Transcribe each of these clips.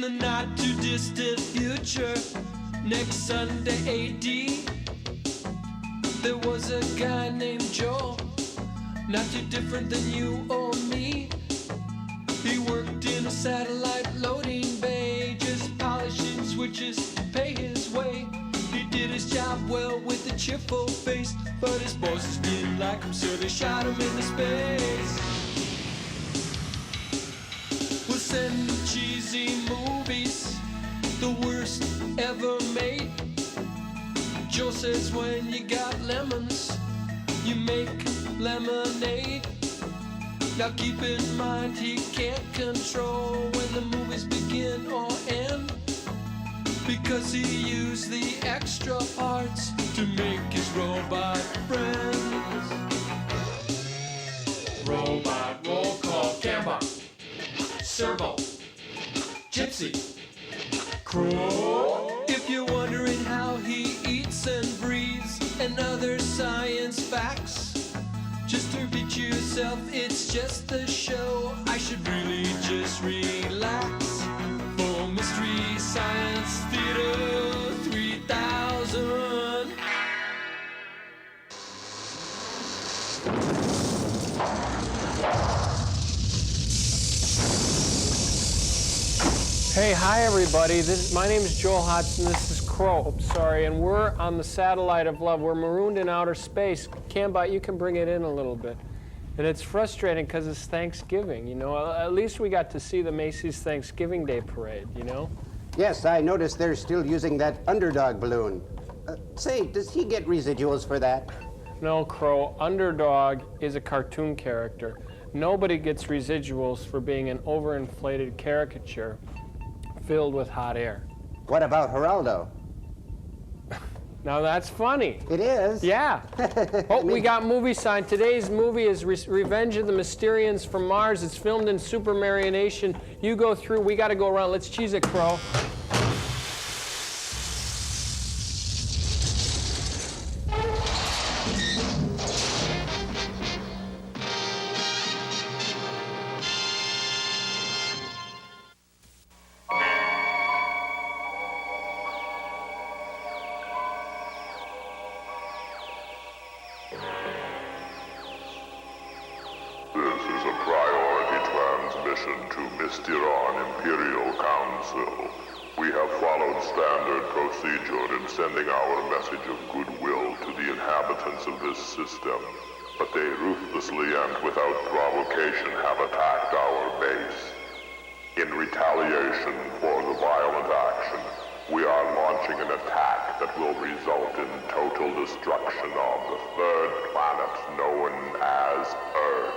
In the not too distant future, next Sunday AD, there was a guy named Joe, not too different than you or me. He worked in a satellite loading bay, just polishing switches to pay his way. He did his job well with a cheerful face, but his bosses didn't like him, so they shot him into space. We'll send cheesy movies, the worst ever made. Joe says when you got lemons, you make lemonade. Now keep in mind he can't control when the movies begin or end, because he used the extra parts to make his robot friends. Robot roll call, Gamba, Servo, Gypsy, Crow. If you're wondering how he eats and breathes and other science facts, just repeat yourself, it's just a show. I should really just relax. For Mystery Science Theater 3000. Hey, hi everybody. My name is Joel Hodgson. This is Crow. Sorry, and we're on the satellite of love. We're marooned in outer space. Cambot, you can bring it in a little bit. And it's frustrating because it's Thanksgiving, you know. At least we got to see the Macy's Thanksgiving Day Parade, you know. Yes, I noticed they're still using that underdog balloon. Say, does he get residuals for that? No, Crow. Underdog is a cartoon character. Nobody gets residuals for being an overinflated caricature filled with hot air. What about Geraldo? Now that's funny. It is? Yeah. Oh, we got movie sign. Today's movie is Revenge of the Mysterions from Mars. It's filmed in Super Marionation. You go through, we got to go around. Let's cheese it, Crow. To Mysterion Imperial Council. We have followed standard procedure in sending our message of goodwill to the inhabitants of this system, but they ruthlessly and without provocation have attacked our base. In retaliation for the violent action, we are launching an attack that will result in total destruction of the third planet known as Earth.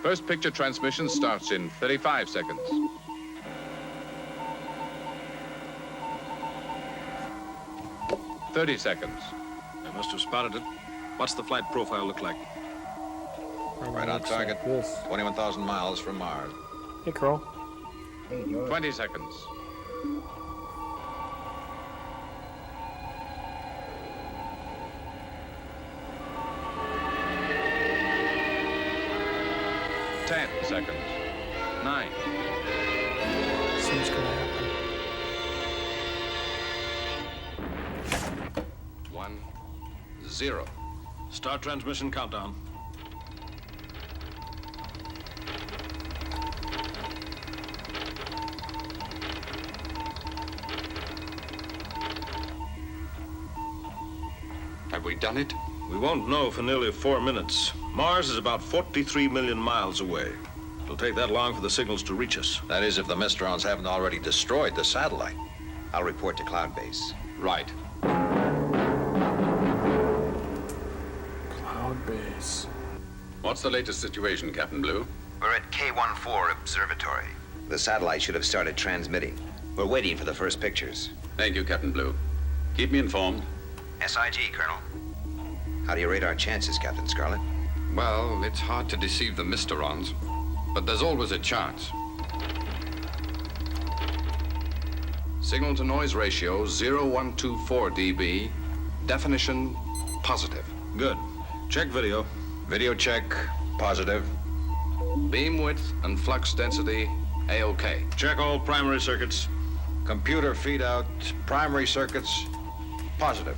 First picture transmission starts in 35 seconds. 30 seconds. They must have spotted it. What's the flight profile look like? Right on target. 21,000 miles from Mars. Hey, Crow. 20 seconds. Ten seconds. 9. Seems gonna happen. 1, 0. Start transmission countdown. Have we done it? We won't know for nearly 4 minutes. Mars is about 43 million miles away. It'll take that long for the signals to reach us. That is, if the Mysterions haven't already destroyed the satellite. I'll report to Cloud Base. Right. Cloud Base. What's the latest situation, Captain Blue? We're at K14 Observatory. The satellite should have started transmitting. We're waiting for the first pictures. Thank you, Captain Blue. Keep me informed. SIG, Colonel. How do you rate our chances, Captain Scarlet? Well, it's hard to deceive the Mysterions, but there's always a chance. Signal-to-noise ratio 0124 dB. Definition positive. Good. Check video. Video check, positive. Beam width and flux density, A-OK. Check all primary circuits. Computer feed out, primary circuits, positive.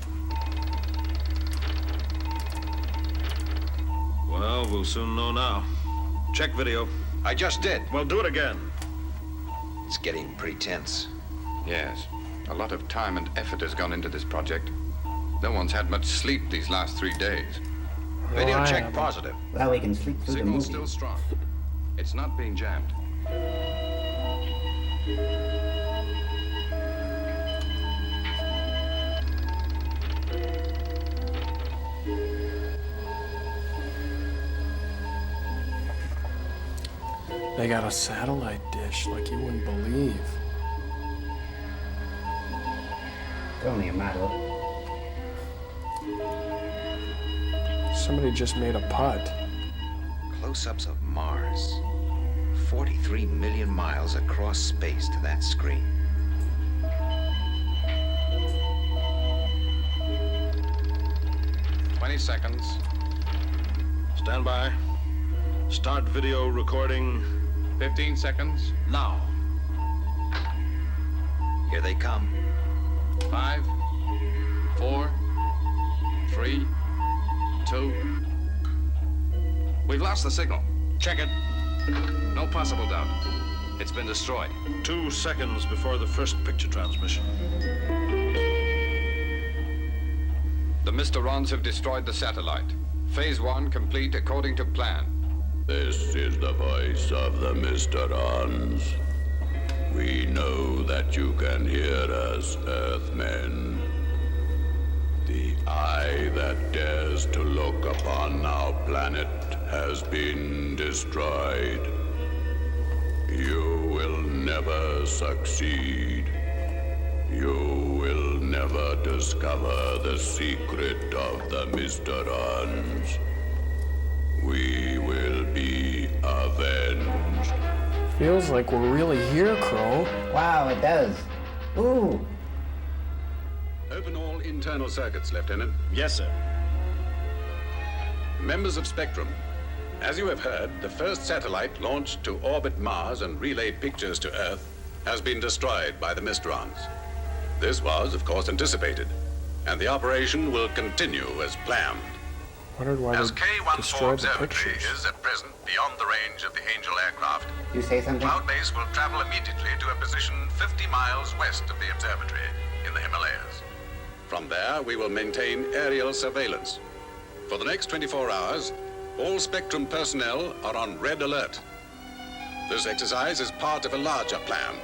Well, we'll soon know now. Check video. I just did. Well, do it again. It's getting pretty tense. Yes, a lot of time and effort has gone into this project. No one's had much sleep these last 3 days. Video I check, haven't. positive. Well, we can sleep through the Signal's movie. still strong. It's not being jammed. They got a satellite dish like you wouldn't believe. It's only a matter. Somebody just made a putt. Close-ups of Mars. 43 million miles across space to that screen. Twenty seconds. Stand by. Start video recording 15 seconds. now. Here they come. 5, 4, 3, 2. We've lost the signal. Check it. No possible doubt. It's been destroyed. 2 seconds before the first picture transmission. The Mysterions have destroyed the satellite. Phase 1 complete according to plan. This is the voice of the Mysterions. We know that you can hear us, Earthmen. The eye that dares to look upon our planet has been destroyed. You will never succeed. You will never discover the secret of the Mysterions. We will be avenged. Feels like we're really here, Crow. Wow, it does. Ooh. Open all internal circuits, Lieutenant. Yes, sir. Members of Spectrum, as you have heard, the first satellite launched to orbit Mars and relay pictures to Earth has been destroyed by the Mysterions. This was, of course, anticipated, and the operation will continue as planned. Wondered why As they K14 destroyed the Observatory pictures. is at present beyond the range of the Angel aircraft, You say something? Cloud Base will travel immediately to a position 50 miles west of the observatory in the Himalayas. From there, we will maintain aerial surveillance. For the next 24 hours, all Spectrum personnel are on red alert. This exercise is part of a larger plan,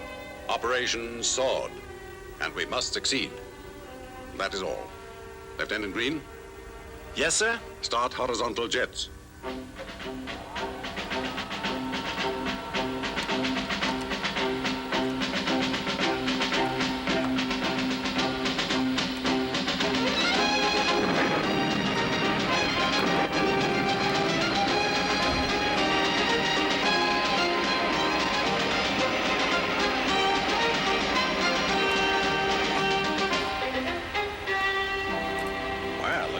Operation Sword, and we must succeed. That is all. Lieutenant Green, Yes, sir? start horizontal jets.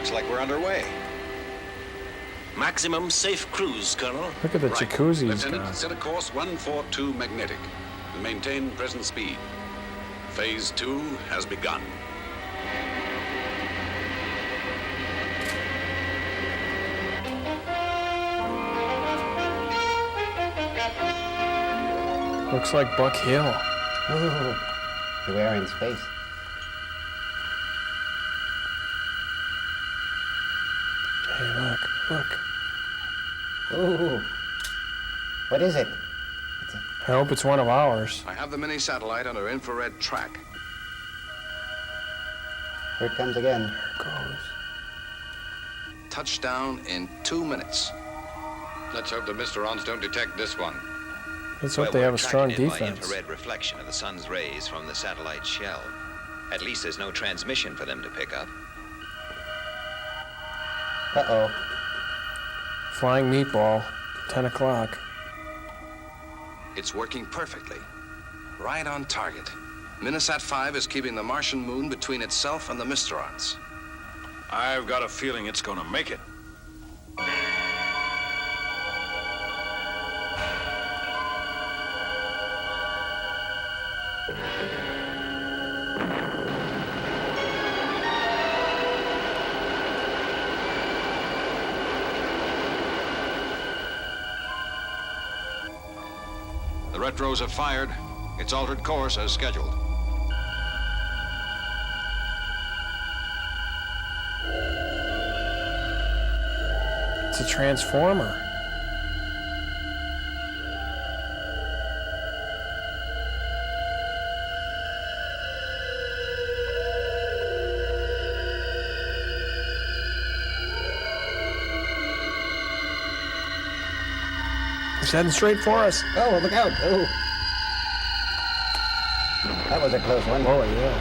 Looks like we're underway. Maximum safe cruise, Colonel. Look at the Right. jacuzzi he's Lieutenant, got. set a course 142 magnetic and maintain present speed. Phase 2 has begun. Looks like Buck Hill. Ooh, we are in space. Hey, look. Ooh. What is it? I hope it's one of ours. I have the mini satellite under infrared track. Here it comes again. There it goes. Touchdown in 2 minutes. Let's hope the Mysterions don't detect this one. Let's hope they have a strong tracking it by defense. infrared reflection of the sun's rays from the satellite shell. At least there's no transmission for them to pick up. Uh-oh. Flying meatball, 10 o'clock. It's working perfectly. Right on target. Minisat 5 is keeping the Martian moon between itself and the Mysterions. I've got a feeling it's gonna make it. The retros have fired. It's altered course as scheduled. It's a transformer. He's heading straight for us. Oh, look out. Oh. That was a close one. Oh, yeah.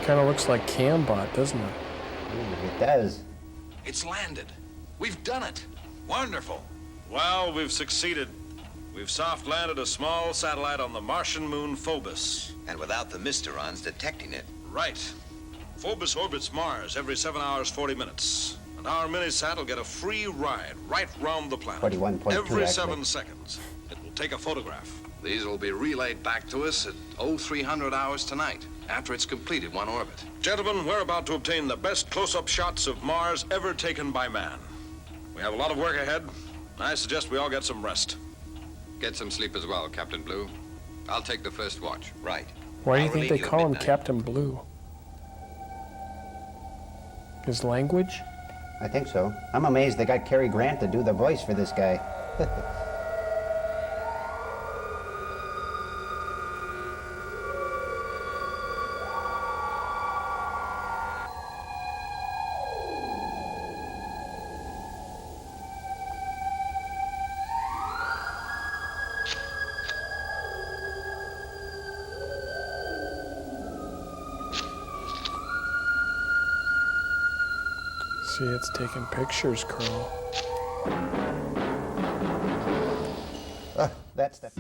Kind of looks like Cambot, doesn't it? Ooh, it does. It's landed. We've done it. Wonderful. Well, we've succeeded. We've soft landed a small satellite on the Martian moon Phobos. And without the Mysterions detecting it. Right. Phobos orbits Mars every 7 hours, 40 minutes. And our minisat will get a free ride right round the planet. 41.2 Every actually. 7 seconds. It will take a photograph. These will be relayed back to us at 0300 hours tonight, after it's completed one orbit. Gentlemen, we're about to obtain the best close-up shots of Mars ever taken by man. We have a lot of work ahead. I suggest we all get some rest. Get some sleep as well, Captain Blue. I'll take the first watch. Right. Why do you I'll think relieve they you at call him midnight. Captain Blue? His language? I think so. I'm amazed they got Cary Grant to do the voice for this guy. See, it's taking pictures, Carl. That's the...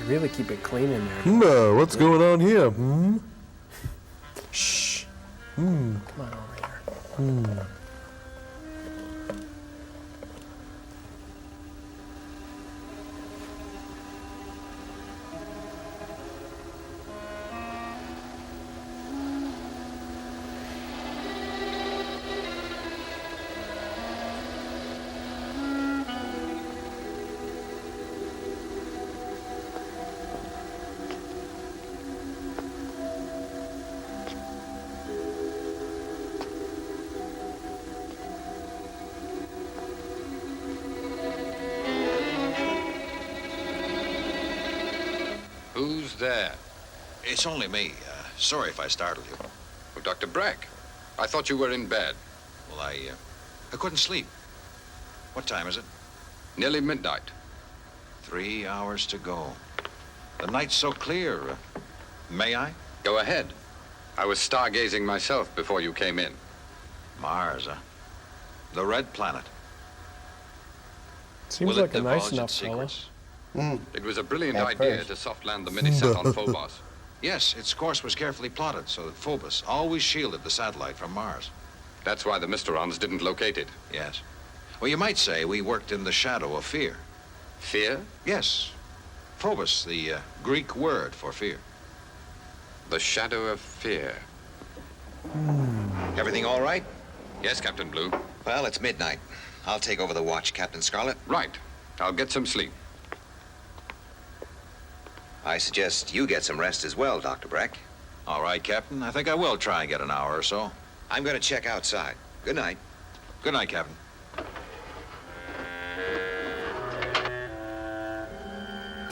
You really keep it clean in there. What's going on here? Shh. Come on over here. there? It's only me. Sorry if I startled you. Well, Dr. Breck, I thought you were in bed. Well, I couldn't sleep. What time is it? Nearly midnight. 3 hours to go. The night's so clear. May I? Go ahead. I was stargazing myself before you came in. Mars, huh? The red planet. Seems Will like it a nice divulge enough its fella. secrets? It was a brilliant At idea first. to soft land the mini-set on Phobos. Yes, its course was carefully plotted so that Phobos always shielded the satellite from Mars. That's why the Mysterions didn't locate it. Yes. Well, you might say we worked in the shadow of fear. Fear? Yes. Phobos, the Greek word for fear. The shadow of fear. Everything all right? Yes, Captain Blue. Well, it's midnight. I'll take over the watch, Captain Scarlet. Right. I'll get some sleep. I suggest you get some rest as well, Dr. Breck. All right, Captain. I think I will try and get an hour or so. I'm going to check outside. Good night. Good night, Captain.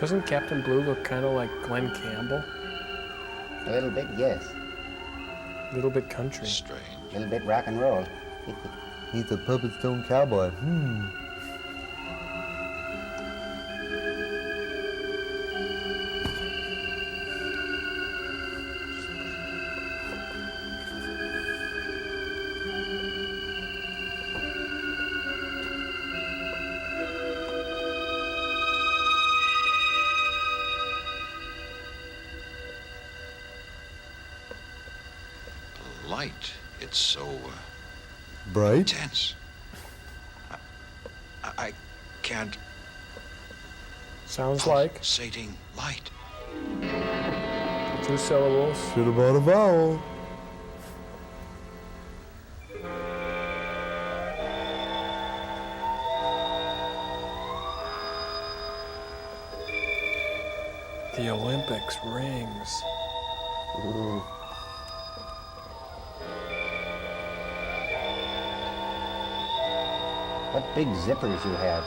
Doesn't Captain Blue look kind of like Glenn Campbell? A little bit, yes. A little bit country. Strange. A little bit rock and roll. He's a puppet stone cowboy. The light, it's so Bright? intense. I can't Sounds like pulsating light. 2 syllables. Should have bought a vowel. The Olympics rings. What big zippers you have.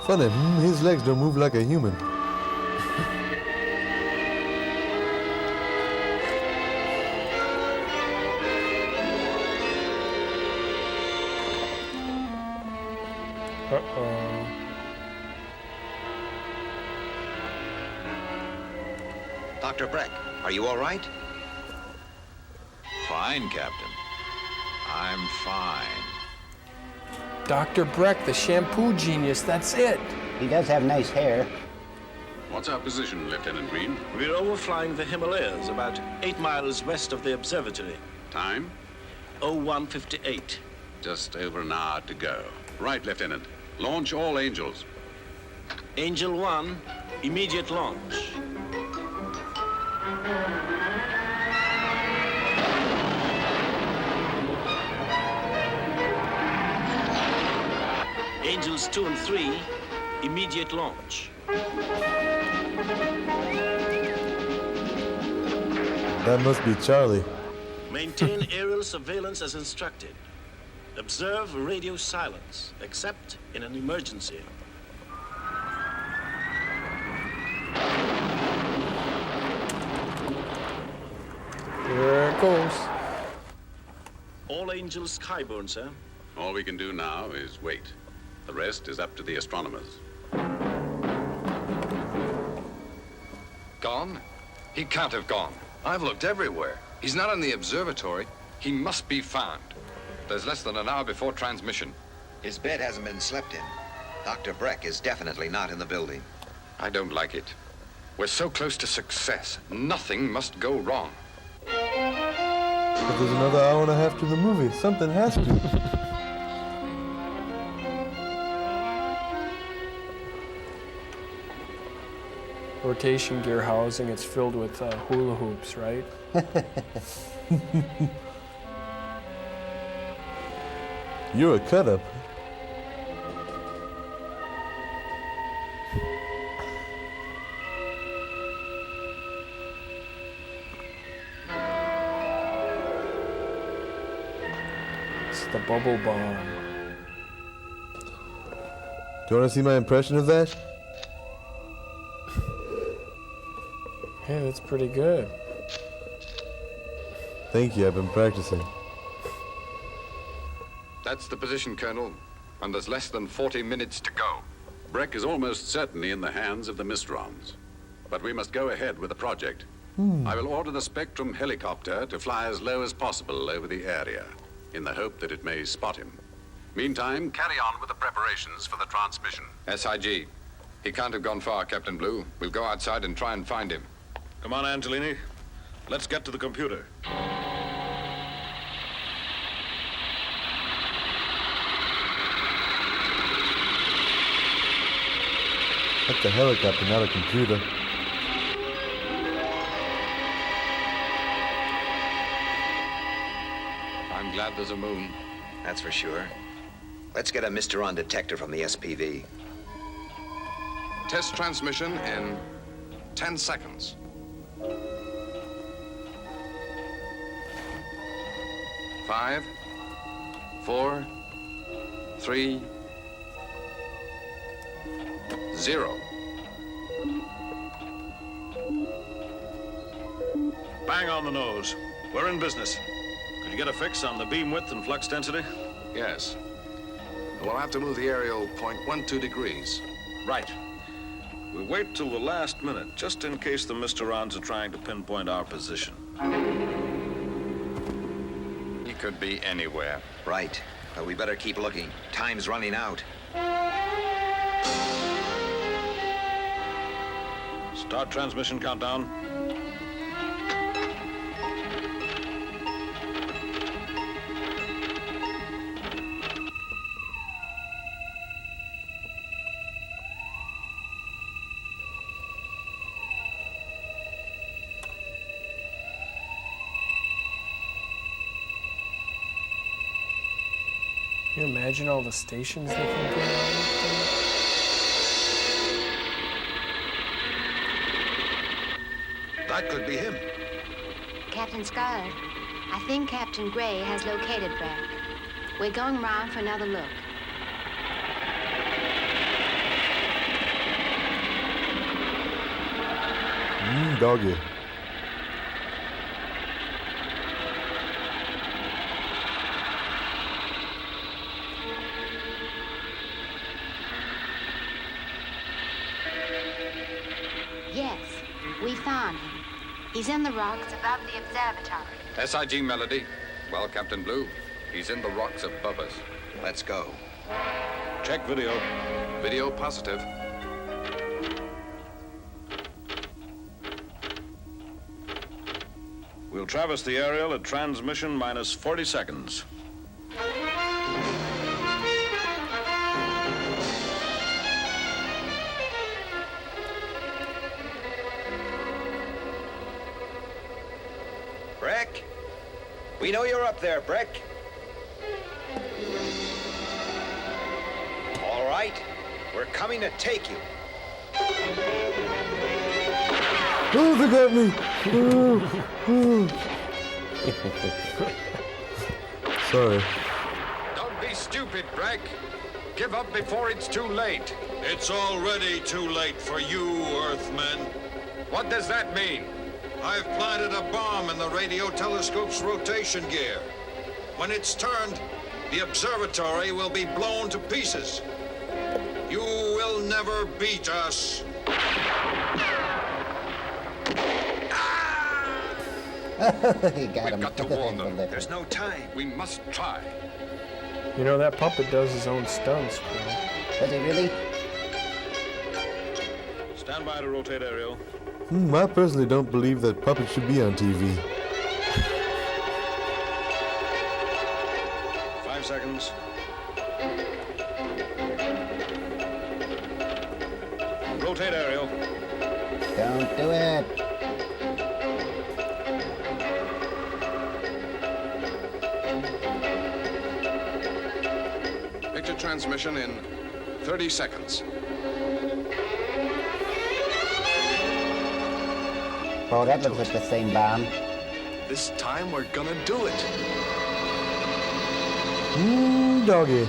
Funny, his legs don't move like a human. Uh-oh. Dr. Breck, are you all right? Fine, Captain. I'm fine. Dr. Breck, the shampoo genius, that's it. He does have nice hair. What's our position, Lieutenant Green? We're overflying the Himalayas, about 8 miles west of the observatory. Time? 01:58. Just over an hour to go. Right, Lieutenant. Launch all Angels. Angel 1, immediate launch. Angels 2 and 3, immediate launch. That must be Charlie. Maintain aerial surveillance as instructed. Observe radio silence, except in an emergency. Here it goes. All Angels skyborne, sir. All we can do now is wait. The rest is up to the astronomers. Gone? He can't have gone. I've looked everywhere. He's not in the observatory. He must be found. There's less than an hour before transmission. His bed hasn't been slept in. Dr. Breck is definitely not in the building. I don't like it. We're so close to success. Nothing must go wrong. But there's another hour and a half to the movie. Something has to. Rotation gear housing, it's filled with hula hoops, right? You're a cut-up. It's the bubble bomb. Do you want to see my impression of that? Hey, that's pretty good. Thank you, I've been practicing. That's the position, Colonel, and there's less than 40 minutes to go. Breck is almost certainly in the hands of the Mysterions. But we must go ahead with the project. I will order the Spectrum helicopter to fly as low as possible over the area, in the hope that it may spot him. Meantime, carry on with the preparations for the transmission. SIG. He can't have gone far, Captain Blue. We'll go outside and try and find him. Come on, Angelini. Let's get to the computer. That's a helicopter, not a computer. I'm glad there's a moon. That's for sure. Let's get a Mysteron detector from the SPV. Test transmission in 10 seconds. 5, 4, 3, 0. Bang on the nose. We're in business. Could you get a fix on the beam width and flux density? Yes. We'll have to move the aerial 0.12 degrees. Right. We'll wait till the last minute, just in case the Mysterons are trying to pinpoint our position. He could be anywhere. Right. But we better keep looking. Time's running out. Start transmission countdown. Can you imagine all the stations they can put on? That could be him. Captain Scarlet, I think Captain Gray has located Breck. We're going round for another look. Doggy. Yes, we found him. He's in the rocks above the observatory. SIG Melody. Well, Captain Blue, he's in the rocks above us. Let's go. Check video. Video positive. We'll traverse the aerial at transmission minus 40 seconds. Breck? We know you're up there, Breck. All right. We're coming to take you. Oh, they got me! Sorry. Don't be stupid, Breck. Give up before it's too late. It's already too late for you, Earthmen. What does that mean? I've planted a bomb in the radio telescope's rotation gear. When it's turned, the observatory will be blown to pieces. You will never beat us. He got him. We've got to warn them. There's no time. We must try. You know, that puppet does his own stunts, Quill. Does he really? Stand by to rotate aerial. I personally don't believe that puppets should be on TV. 5 seconds. Rotate aerial. Don't do it. Picture transmission in 30 seconds. Oh, that looks like the same bomb. This time we're gonna do it. Doggy.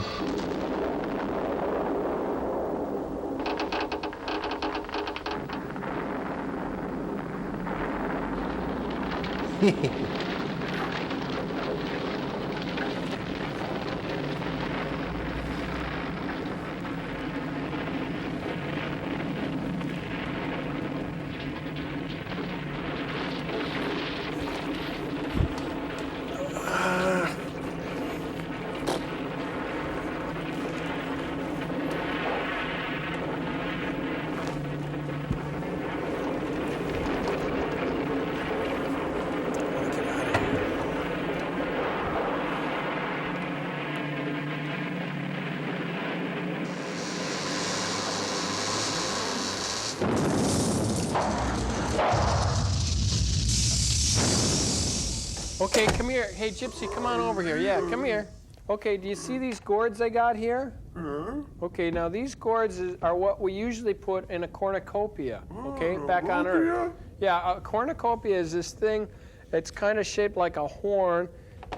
Okay, come here. Hey, Gypsy, come on over here. Yeah, come here. Okay, do you see these gourds I got here? Okay, now these gourds are what we usually put in a cornucopia, okay, back on Earth. Yeah, a cornucopia is this thing, it's kind of shaped like a horn,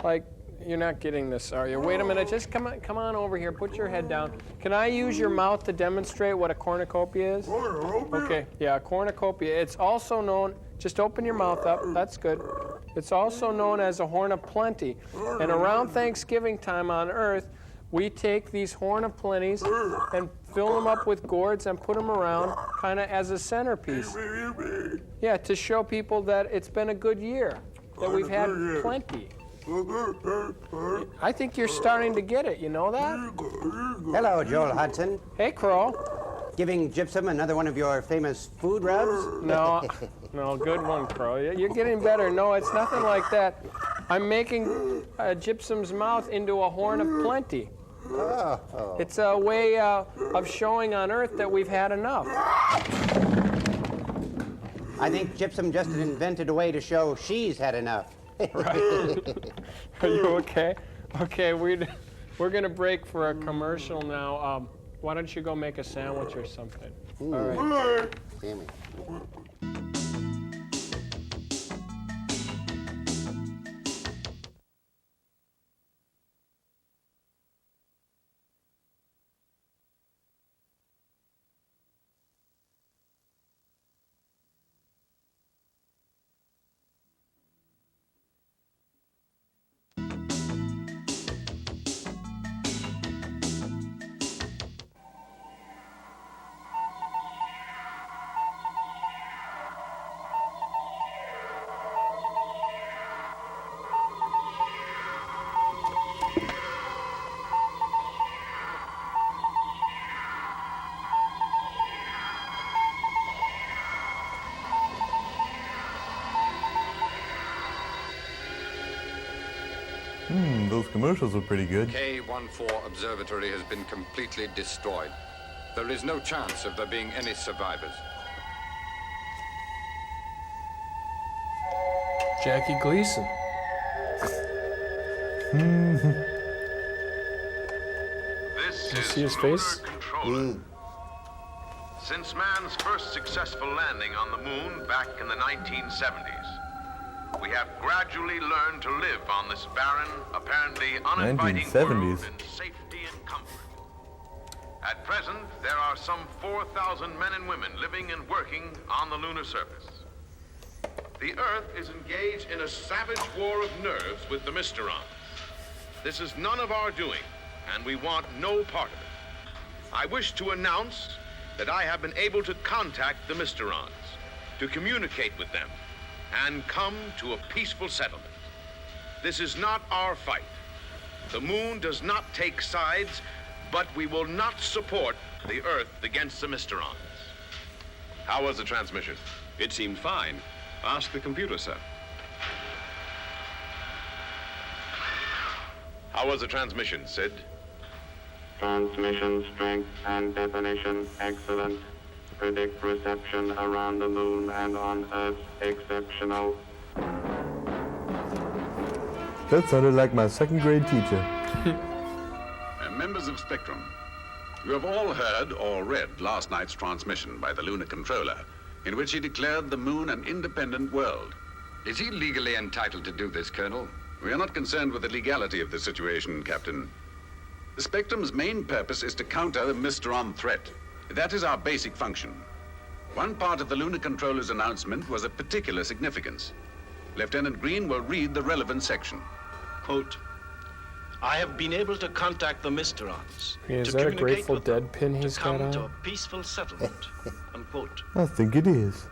like, you're not getting this, are you? Wait a minute, just come on over here, put your head down. Can I use your mouth to demonstrate what a cornucopia is? Okay, yeah, a cornucopia. It's also known, just open your mouth up, that's good. It's also known as a horn of plenty. And around Thanksgiving time on Earth, we take these horn of plenties and fill them up with gourds and put them around kind of as a centerpiece. Yeah, to show people that it's been a good year, that we've had plenty. I think you're starting to get it, you know that? Hello, Joel Hudson. Hey, Crow. Giving Gypsum another one of your famous food rubs? No, no, good one, Crow. You're getting better. No, it's nothing like that. I'm making Gypsum's mouth into a horn of plenty. Oh. It's a way of showing on Earth that we've had enough. I think Gypsum just invented a way to show she's had enough. Right. Are you okay? Okay, we're going to break for a commercial now. Why don't you go make a sandwich or something? Ooh. All right. Damn it. Those commercials were pretty good. K14 Observatory has been completely destroyed. There is no chance of there being any survivors. Jackie Gleason. This You is see his Lunar face? Controller. Since man's first successful landing on the moon back in the 1970s, we have gradually learned to live on this barren, apparently uninviting 1970s. world in safety and comfort. At present, there are some 4,000 men and women living and working on the lunar surface. The Earth is engaged in a savage war of nerves with the Mysterions. This is none of our doing, and we want no part of it. I wish to announce that I have been able to contact the Mysterions, to communicate with them, and come to a peaceful settlement. This is not our fight. The moon does not take sides, but we will not support the Earth against the Mysterions. How was the transmission? It seemed fine. Ask the computer, sir. How was the transmission, Sid? Transmission strength and definition excellent. Predict reception around the moon and on Earth exceptional. That sounded like my second grade teacher. Members of Spectrum, you have all heard or read last night's transmission by the Lunar Controller, in which he declared the moon an independent world. Is he legally entitled to do this, Colonel? We are not concerned with the legality of the situation, Captain. The Spectrum's main purpose is to counter the Mysteron threat. That is our basic function. One part of the Lunar Controller's announcement was of particular significance. Lieutenant Green will read the relevant section. Quote, I have been able to contact the Mysterions. Is to that a communicate Grateful with them Dead pin he's to got come to on? a peaceful settlement. Unquote. I think it is.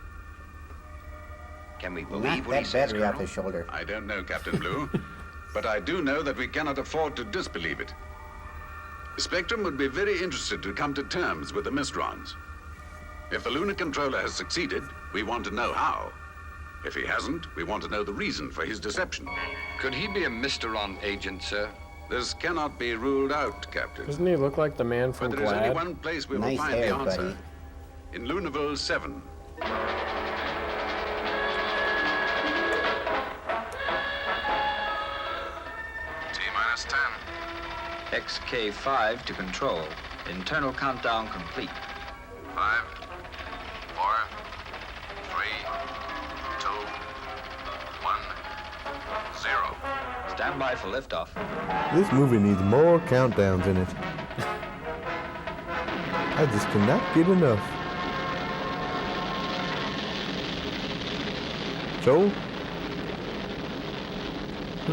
Can we Knock believe what he that says, battery off Colonel? his shoulder. I don't know, Captain Blue, but I do know that we cannot afford to disbelieve it. Spectrum would be very interested to come to terms with the Mysterons. If the lunar controller has succeeded, we want to know how. If he hasn't, we want to know the reason for his deception. Could he be a Mysteron agent, sir? This cannot be ruled out, Captain. Doesn't he look like the man from But there is only Glad? one place we will Nice find hair, the answer. buddy. In Lunarville 7. T-minus 10. XK5 to control. Internal countdown complete. 5, 4, 3, 2, 1, 0. Stand by for liftoff. This movie needs more countdowns in it. I just cannot get enough. Joel?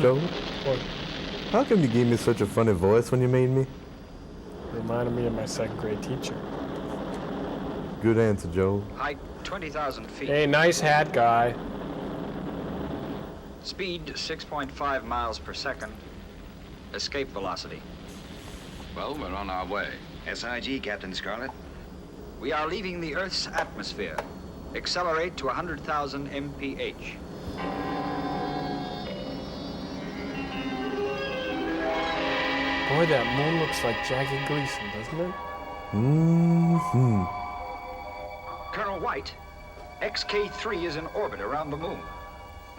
Joel? What? How come you gave me such a funny voice when you made me? Reminded me of my second grade teacher. Good answer, Joel. Height 20,000 feet. Hey, nice hat, guy. Speed 6.5 miles per second. Escape velocity. Well, we're on our way. SIG, Captain Scarlet. We are leaving the Earth's atmosphere. Accelerate to 100,000 mph. Boy, that moon looks like Jackie Gleason, doesn't it? Mm-hmm. Colonel White, XK3 is in orbit around the moon.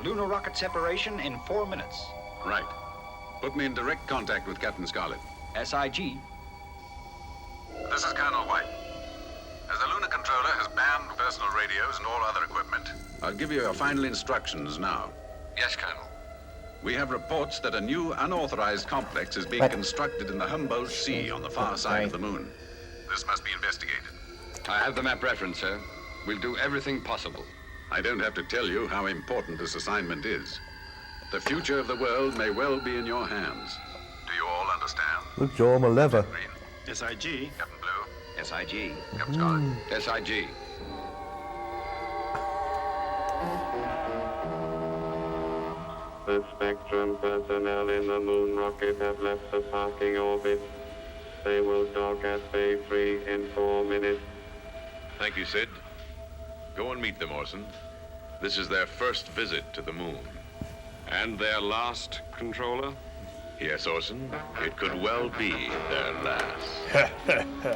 Lunar rocket separation in 4 minutes. Right. Put me in direct contact with Captain Scarlet. SIG. This is Colonel White. As the lunar controller has banned personal radios and all other equipment, I'll give you your final instructions now. Yes, Colonel. We have reports that a new unauthorized complex is being constructed in the Humboldt Sea on the far side of the moon. This must be investigated. I have the map reference, sir. We'll do everything possible. I don't have to tell you how important this assignment is. The future of the world may well be in your hands. Do you all understand? Look, Joel, I'm a lever. SIG. Captain Blue? SIG. Captain Scarlet? SIG. The Spectrum personnel in the moon rocket have left the parking orbit. They will dock at Bay 3 in 4 minutes. Thank you, Sid. Go and meet them, Orson. This is their first visit to the moon. And their last, Controller? Yes, Orson. It could well be their last.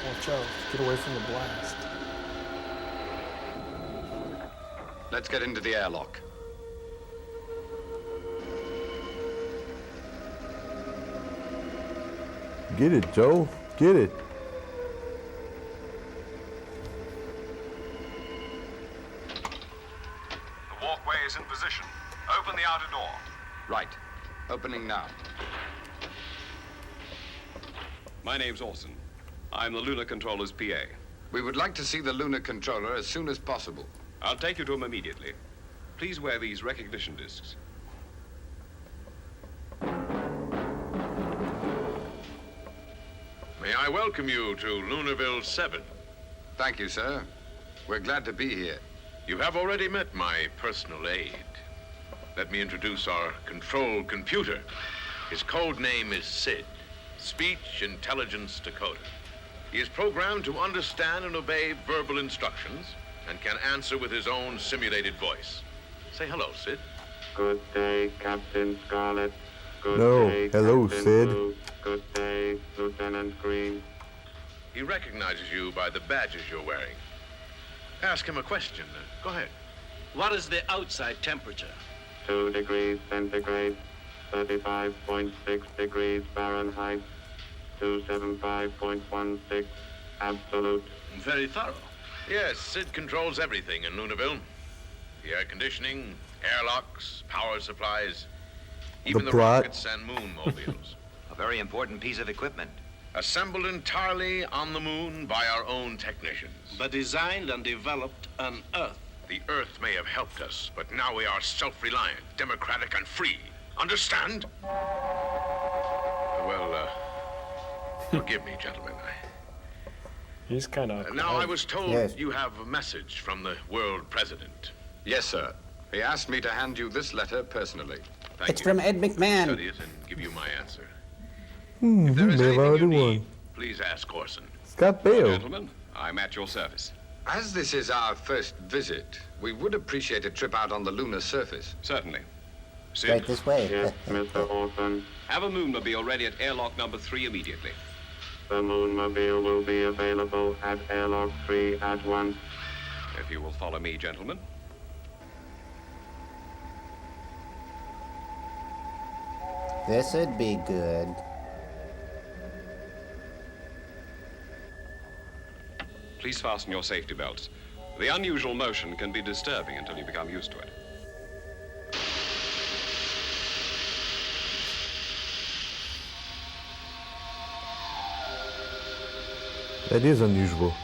Watch out. Get away from the blast. Let's get into the airlock. Get it, Joel. Get it. The walkway is in position. Open the outer door. Right. Opening now. My name's Orson. I'm the Lunar Controller's PA. We would like to see the lunar controller as soon as possible. I'll take you to him immediately. Please wear these recognition discs. May I welcome you to Lunarville 7. Thank you, sir. We're glad to be here. You have already met my personal aide. Let me introduce our control computer. His code name is Sid, Speech Intelligence Decoder. He is programmed to understand and obey verbal instructions and can answer with his own simulated voice. Say hello, Sid. Good day, Captain Scarlet. Good No, day, hello, Captain Sid. Blue. Good day, Lieutenant Green. He recognizes you by the badges you're wearing. Ask him a question. Go ahead. What is the outside temperature? 2 degrees centigrade, 35.6 degrees Fahrenheit, 275.16 absolute. Very thorough. Yes, Sid controls everything in Lunarville. The air conditioning, airlocks, power supplies. Even the plot. rockets and moon mobiles. A very important piece of equipment. Assembled entirely on the moon by our own technicians. But designed and developed on Earth. The Earth may have helped us, but now we are self-reliant, democratic, and free. Understand? Well, forgive me, gentlemen. He's kind of... Now, I was told Yes. you have a message from the world president. Yes, sir. He asked me to hand you this letter personally. Thank It's you. from Ed I'll McMahon. study it and give you my answer. If There is may have anything already you won. need, please ask Orson. Scott Baio. Gentlemen, I'm at your service. As this is our first visit, we would appreciate a trip out on the lunar surface. Certainly. Sid, Right this way. Yes, Mr. Orson. Have a moonmobile ready at airlock number 3 immediately. The Moonmobile will be available at airlock 3 at once. If you will follow me, gentlemen. This'd be good. Please fasten your safety belts. The unusual motion can be disturbing until you become used to it. That is unusual.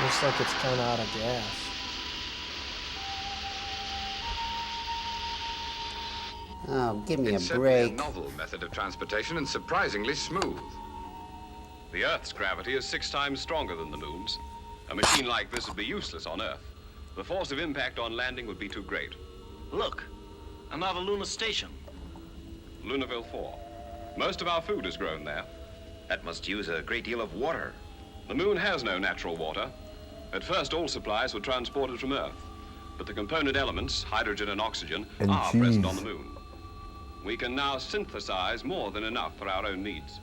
Looks like it's kind of out of gas. Oh, give me It's a certainly a break. novel method of transportation and surprisingly smooth. The Earth's gravity is 6 times stronger than the Moon's. A machine like this would be useless on Earth. The force of impact on landing would be too great. Look, another lunar station. Lunarville 4. Most of our food is grown there. That must use a great deal of water. The Moon has no natural water. At first, all supplies were transported from Earth. But the component elements, hydrogen and oxygen, And are present cheese. on the Moon. We can now synthesize more than enough for our own needs.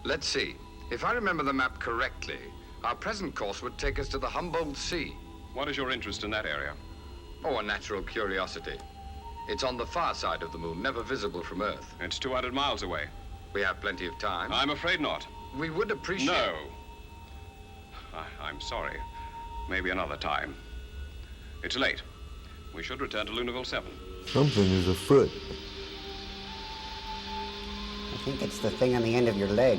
Let's see. If I remember the map correctly, our present course would take us to the Humboldt Sea. What is your interest in that area? Oh, a natural curiosity. It's on the far side of the moon, never visible from Earth. It's 200 miles away. We have plenty of time. I'm afraid not. We would appreciate... No. I'm sorry. Maybe another time. It's late. We should return to Lunarville 7. Something is afoot. I think it's the thing on the end of your leg.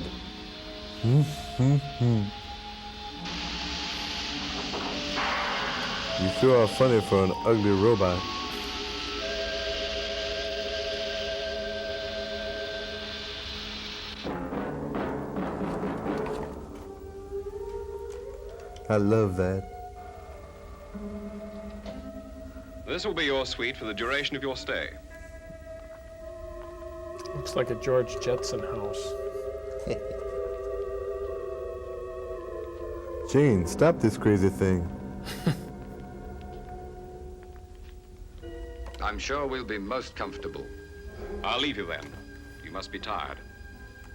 You sure are funny for an ugly robot. I love that. This will be your suite for the duration of your stay. Looks like a George Jetson house. Jane, stop this crazy thing. I'm sure we'll be most comfortable. I'll leave you then. You must be tired.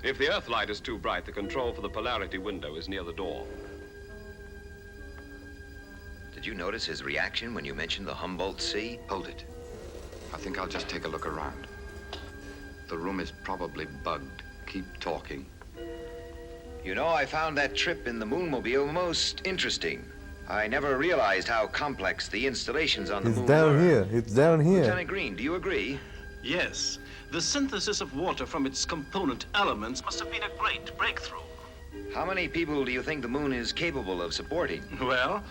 If the Earth light is too bright, the control for the polarity window is near the door. Did you notice his reaction when you mentioned the Humboldt Sea? Hold it. I think I'll just take a look around. The room is probably bugged. Keep talking. You know, I found that trip in the Moonmobile most interesting. I never realized how complex the installations on the It's moon down were. here. It's down here. Lieutenant Green, do you agree? Yes. The synthesis of water from its component elements must have been a great breakthrough. How many people do you think the moon is capable of supporting? Well,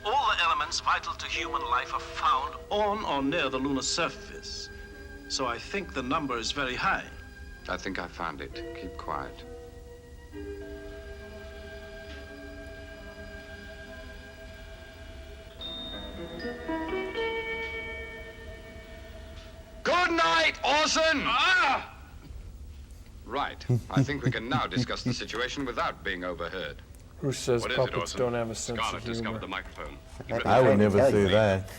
all the elements vital to human life are found on or near the lunar surface. So I think the number is very high. I think I found it. Keep quiet. Good night, Orson! Right. I think we can now discuss the situation without being overheard. Who says What is it, puppets Orson? don't have a sense Scarlet of discovered humor? the microphone. I would never say that.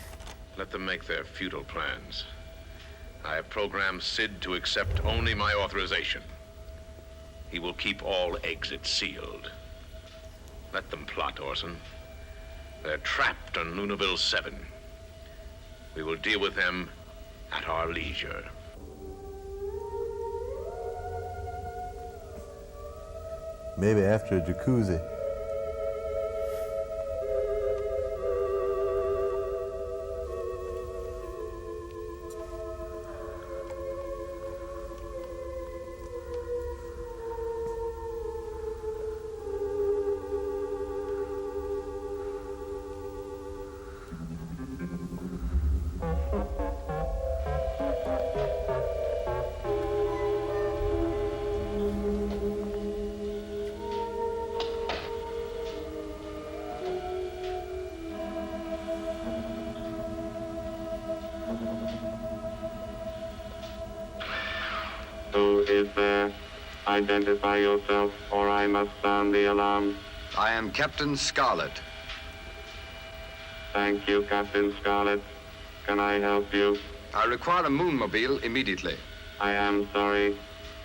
Let them make their futile plans. I have programmed Sid to accept only my authorization. he will keep all exits sealed. Let them plot, Orson. They're trapped on Lunaville 7. We will deal with them at our leisure. Maybe after a jacuzzi. Who is there? Identify yourself, or I must sound the alarm. I am Captain Scarlet. Thank you, Captain Scarlet. Can I help you? I require a moonmobile immediately. I am sorry.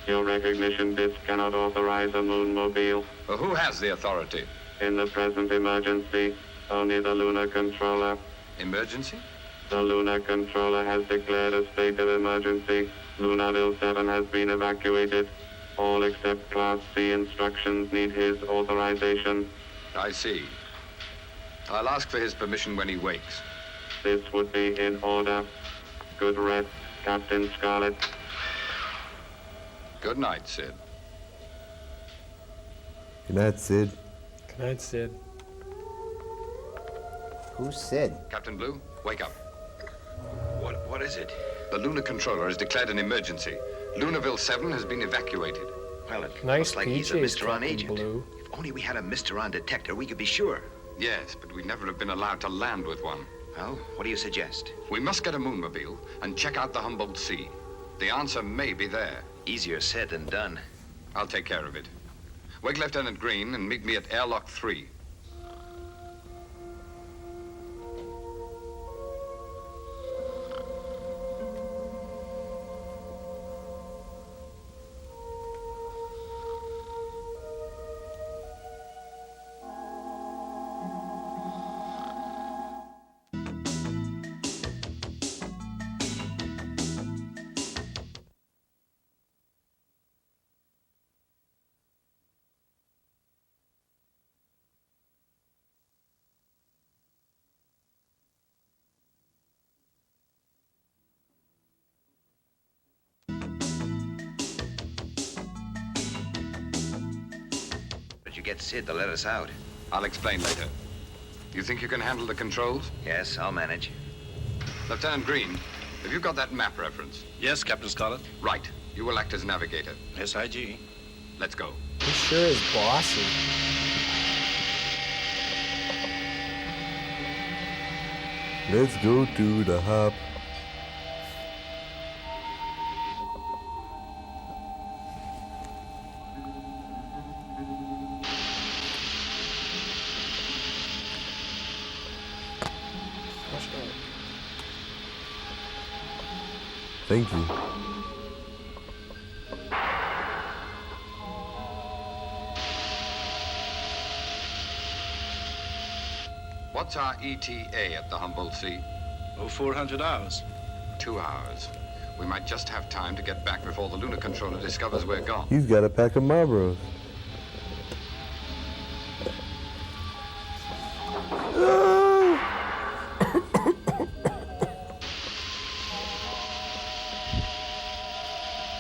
Your recognition disc cannot authorize a moonmobile. Who has the authority? In the present emergency, only the Lunar Controller. Emergency? The Lunar Controller has declared a state of emergency. Lunaville 7 has been evacuated. All except Class C instructions need his authorization. I see. I'll ask for his permission when he wakes. This would be in order. Good rest, Captain Scarlet. Good night, Sid. Good night, Sid. Good night, Sid. Who's Sid? Captain Blue, wake up. What is it? The Lunar Controller has declared an emergency. Lunaville 7 has been evacuated. Well, it Nice looks like he's a PJs, Mysteron Captain agent. Blue. If only we had a Mysteron detector, we could be sure. Yes, but we'd never have been allowed to land with one. Well, what do you suggest? We must get a moonmobile and check out the Humboldt Sea. The answer may be there. Easier said than done. I'll take care of it. Wake Lieutenant Green and meet me at airlock 3. But you get Sid to let us out. I'll explain later. You think you can handle the controls? Yes, I'll manage. Lieutenant Green, have you got that map reference? Yes, Captain Scarlet. Right. You will act as navigator. SIG. Let's go. He sure is bossy. Let's go to the hop. Thank you. What's our ETA at the Humboldt Sea? Oh, 400 hours. 2 hours. We might just have time to get back before the Lunar Controller discovers we're gone. He's got a pack of Marlboros.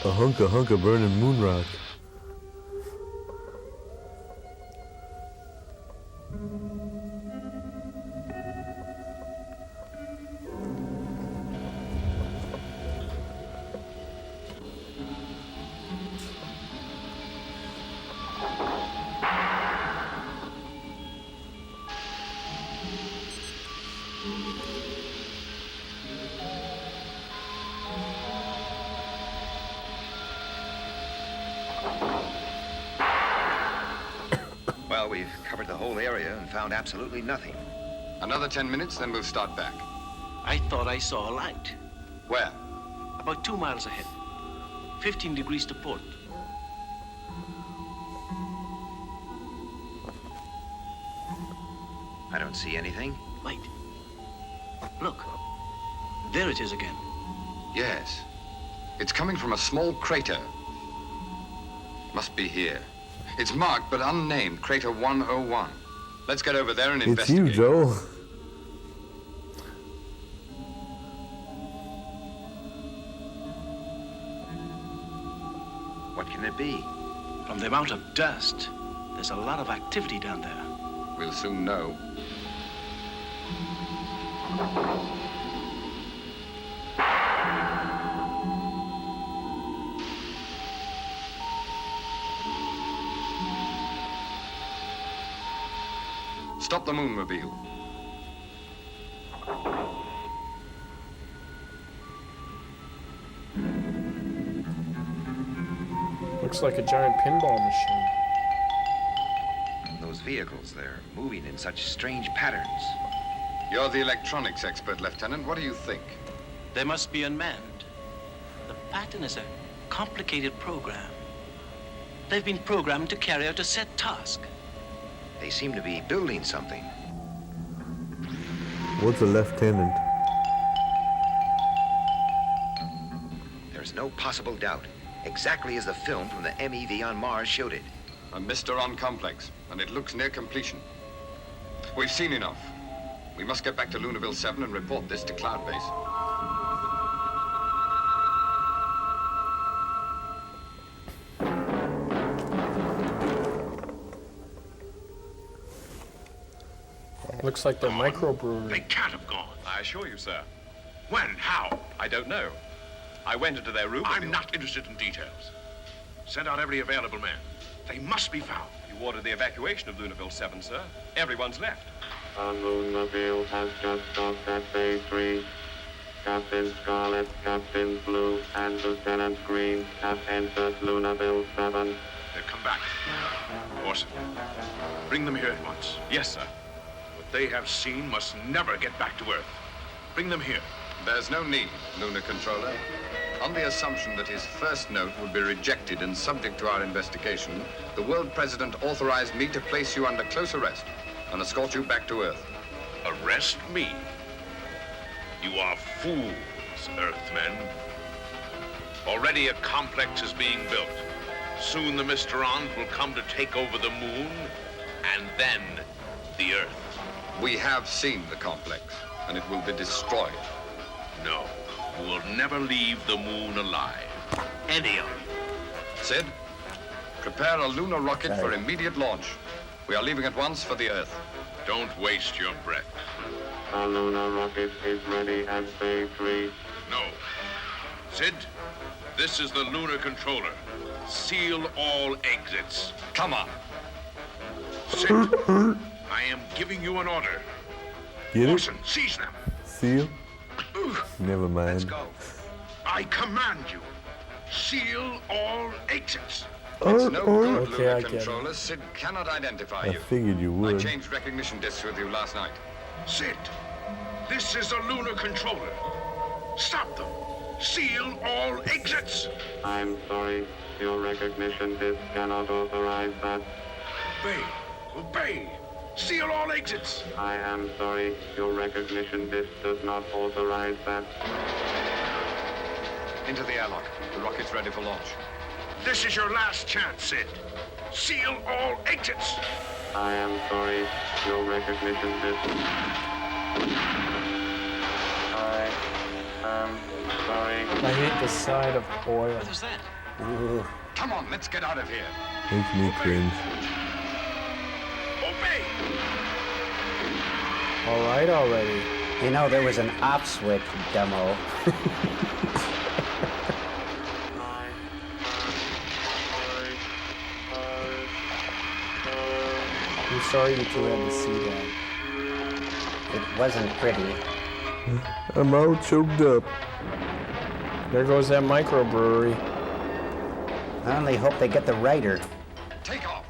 A hunk of burning moon rock. Well, we've covered the whole area and found absolutely nothing. Another 10 minutes, then we'll start back. I thought I saw a light. Where? About 2 miles ahead. 15 degrees to port. I don't see anything. Wait. Look. There it is again. Yes. It's coming from a small crater. Must be here. It's marked but unnamed, Crater 101. Let's get over there and It's investigate. you, Joel. What can it be? From the amount of dust, there's a lot of activity down there. We'll soon know. Stop the moonmobile. Looks like a giant pinball machine. Those vehicles, they're moving in such strange patterns. You're the electronics expert, Lieutenant. What do you think? They must be unmanned. The pattern is a complicated program. They've been programmed to carry out a set task. They seem to be building something. What's a lieutenant? There's no possible doubt. Exactly as the film from the MEV on Mars showed it. A Mysteron complex, and it looks near completion. We've seen enough. We must get back to Lunarville 7 and report this to Cloud Base. Looks like they're microbrewery. They can't have gone. I assure you, sir. When? How? I don't know. I went into their room. I'm not interested in details. Send out every available man. They must be found. You ordered the evacuation of Lunarville 7, sir. Everyone's left. A Moonmobile has just docked at Bay 3. Captain Scarlet, Captain Blue, and Lieutenant Green have entered Lunarville 7. They've come back. Orson, bring them here at once. Yes, sir. What they have seen must never get back to Earth. Bring them here. There's no need, Lunar Controller. On the assumption that his first note would be rejected and subject to our investigation, the World President authorized me to place you under close arrest and escort you back to Earth. Arrest me? You are fools, Earthmen. Already a complex is being built. Soon the Mysterons will come to take over the moon, and then the Earth. We have seen the complex, and it will be destroyed. No, you will never leave the moon alive. Any of you. Sid, prepare a lunar rocket for immediate launch. We are leaving at once for the Earth. Don't waste your breath. A lunar rocket is ready at Bay 3. No. Sid, this is the Lunar Controller. Seal all exits. Come on. Sid, I am giving you an order. Get it? Orson, seize them. Seal? Never mind. Let's go. I command you. Seal all exits. It's no good, Okay, Lunar I get it. Controller. Sid cannot identify I you. figured you I would. changed recognition discs with you last night. Sid, this is the Lunar Controller. Stop them. Seal all exits. I'm sorry, your recognition disc cannot authorize that. Obey. Obey. Seal all exits. I am sorry, your recognition disc does not authorize that. Into the airlock. The rocket's ready for launch. This is your last chance, Sid. Seal all exits. I am sorry, your recognition disc. I am sorry. I hate the side of oil. What is that? Ugh. Come on, let's get out of here. Makes me cringe. Obey. All right already. You know, there was an off switch demo. I'm sorry you two had to see that. It wasn't pretty. I'm all choked up. There goes that microbrewery. I only hope they get the writer. Take off.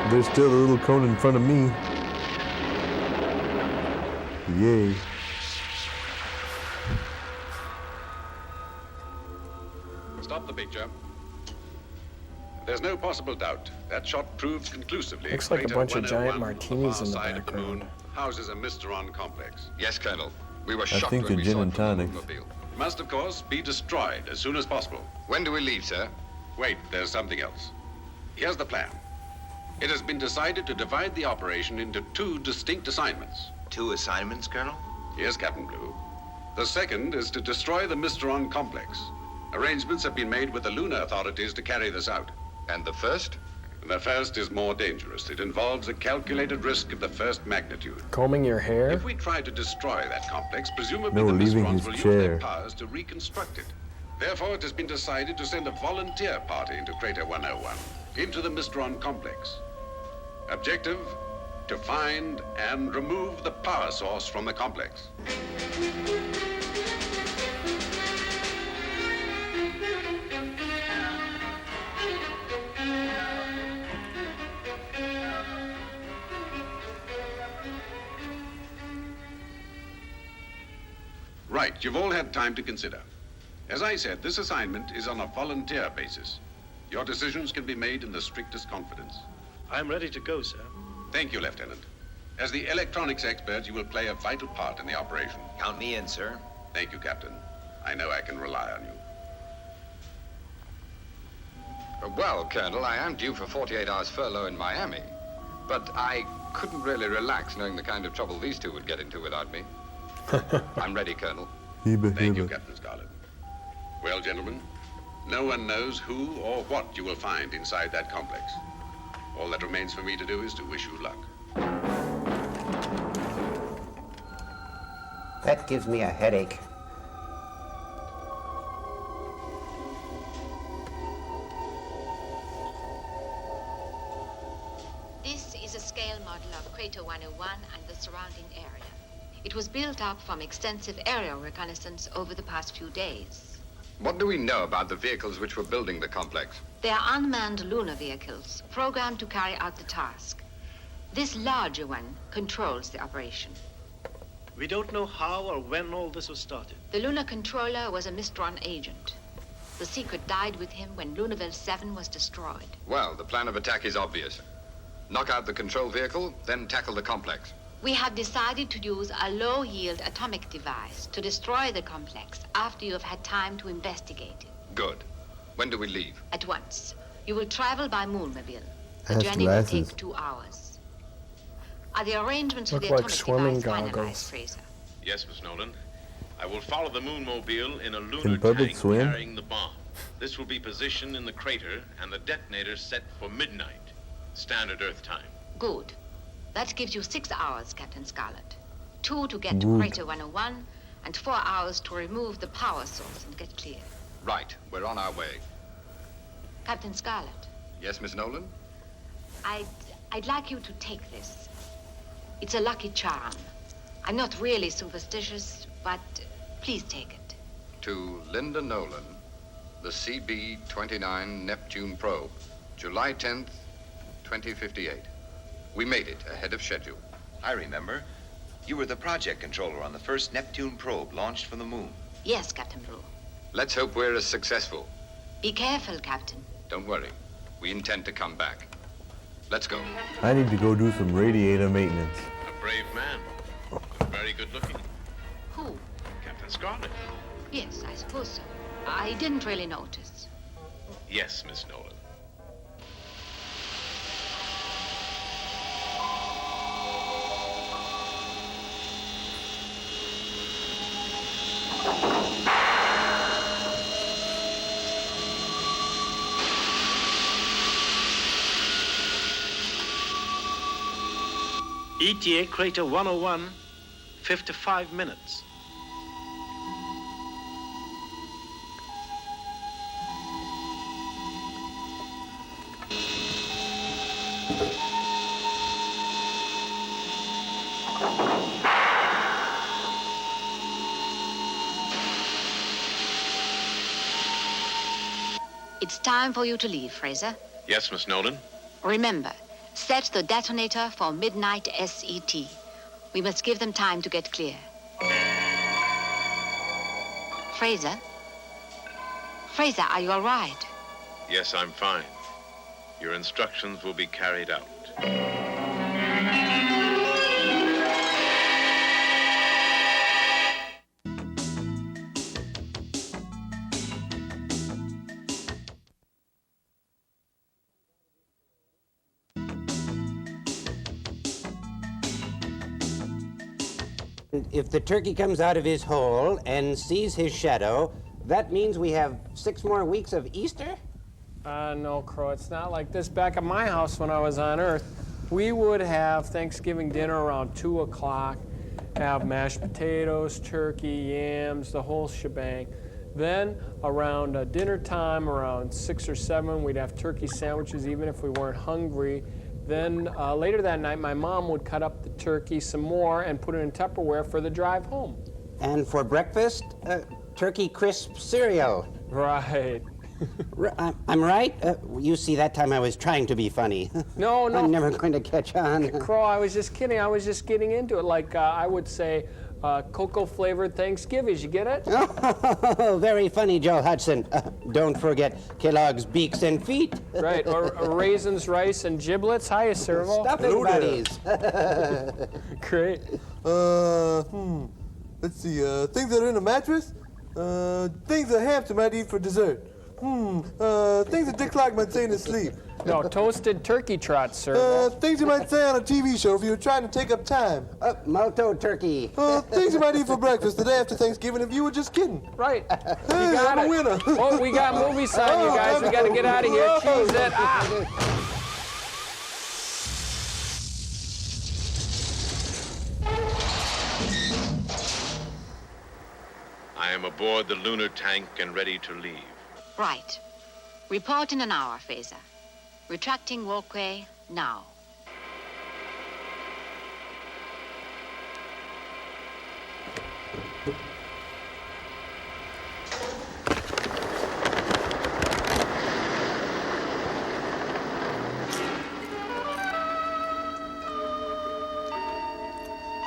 There's still a little cone in front of me. Yay. Stop the picture. There's no possible doubt. That shot proves conclusively. Looks like a Crater bunch of 101 giant martinis on in the far side of the background. moon houses a Mysteron complex. Yes, Colonel. We were I shocked think when the we gin saw it and from the tonics. Moonmobile. Must, of course, be destroyed as soon as possible. When do we leave, sir? Wait, there's something else. Here's the plan. It has been decided to divide the operation into two distinct assignments. 2 assignments, Colonel? Yes, Captain Blue. The second is to destroy the Mysteron complex. Arrangements have been made with the lunar authorities to carry this out. And the first? The first is more dangerous. It involves a calculated risk of the first magnitude. Combing your hair? If we try to destroy that complex, presumably No, the leaving Mysterons his will use chair. their powers to reconstruct it. Therefore, it has been decided to send a volunteer party into Crater 101, into the Mysteron complex. Objective, to find and remove the power source from the complex. Right, you've all had time to consider. As I said, this assignment is on a volunteer basis. Your decisions can be made in the strictest confidence. I'm ready to go, sir. Thank you, Lieutenant. As the electronics expert, you will play a vital part in the operation. Count me in, sir. Thank you, Captain. I know I can rely on you. Well, Colonel, I am due for 48 hours furlough in Miami. But I couldn't really relax knowing the kind of trouble these two would get into without me. I'm ready, Colonel. Thank you, Captain Scarlet. Well, gentlemen, no one knows who or what you will find inside that complex. All that remains for me to do is to wish you luck. That gives me a headache. This is a scale model of Crater 101 and the surrounding area. It was built up from extensive aerial reconnaissance over the past few days. What do we know about the vehicles which were building the complex? They are unmanned lunar vehicles programmed to carry out the task. This larger one controls the operation. We don't know how or when all this was started. The lunar controller was a Mysteron agent. The secret died with him when Lunaville 7 was destroyed. Well, the plan of attack is obvious. Knock out the control vehicle, then tackle the complex. We have decided to use a low-yield atomic device to destroy the complex after you have had time to investigate it. Good. When do we leave? At once. You will travel by Moonmobile. The Has journey will glasses. take 2 hours. Are the arrangements for Look the like atomic swimming device goggles. finalized, Fraser? Yes, Miss Nolan. I will follow the Moonmobile in a lunar Can Bubba tank swim? carrying the bomb. This will be positioned in the crater and the detonator set for midnight, standard Earth time. Good. That gives you 6 hours, Captain Scarlet. 2 to get to Good. Crater 101, and 4 hours to remove the power source and get clear. Right. We're on our way. Captain Scarlet, Yes, Miss Nolan? I'd like you to take this. It's a lucky charm. I'm not really superstitious, but please take it. To Linda Nolan, the CB-29 Neptune probe, July 10th, 2058. We made it ahead of schedule. I remember. You were the project controller on the first Neptune probe launched from the moon. Yes, Captain Blue. Let's hope we're as successful. Be careful, Captain. Don't worry. We intend to come back. Let's go. I need to go do some radiator maintenance. A brave man. Very good looking. Who? Captain Scarlet. Yes, I suppose so. I didn't really notice. Yes, Miss Nolan. ETA Crater 101, 55 minutes. It's time for you to leave, Fraser. Yes, Miss Nolan. Remember, set the detonator for midnight SET. We must give them time to get clear. Fraser? Fraser, are you all right? Yes, I'm fine. Your instructions will be carried out. If the turkey comes out of his hole and sees his shadow, that means we have 6 more weeks of Easter? No, Crow, it's not like this. Back at my house when I was on Earth, we would have Thanksgiving dinner around 2 o'clock, have mashed potatoes, turkey, yams, the whole shebang. Then around dinner time, around 6 or 7, we'd have turkey sandwiches even if we weren't hungry. Then later that night, my mom would cut up the turkey some more and put it in Tupperware for the drive home. And for breakfast, turkey crisp cereal. Right. I'm right? You see, that time I was trying to be funny. No. I'm never going to catch on. Crow, I was just kidding. I was just getting into it. Like I would say, cocoa-flavored Thanksgivings. You get it? Oh, very funny, Joe Hudson. Don't forget Kellogg's Beaks and Feet. Right, or raisins, rice, and giblets. Hiya, Servo. Stuffing buddies. Great. Let's see, things that are in a mattress? Things that Hampton might eat for dessert. Things that Dick Clark might say in his sleep. No, toasted turkey trots, sir. Things you might say on a TV show if you were trying to take up time. Malto turkey. Things you might eat for breakfast the day after Thanksgiving if you were just kidding. Right. Hey, You got I'm it. a winner. Oh, we got movie sign, you guys. We got to get out of here. Choose it. I am aboard the lunar tank and ready to leave. Right. Report in an hour, Fraser. Retracting walkway now.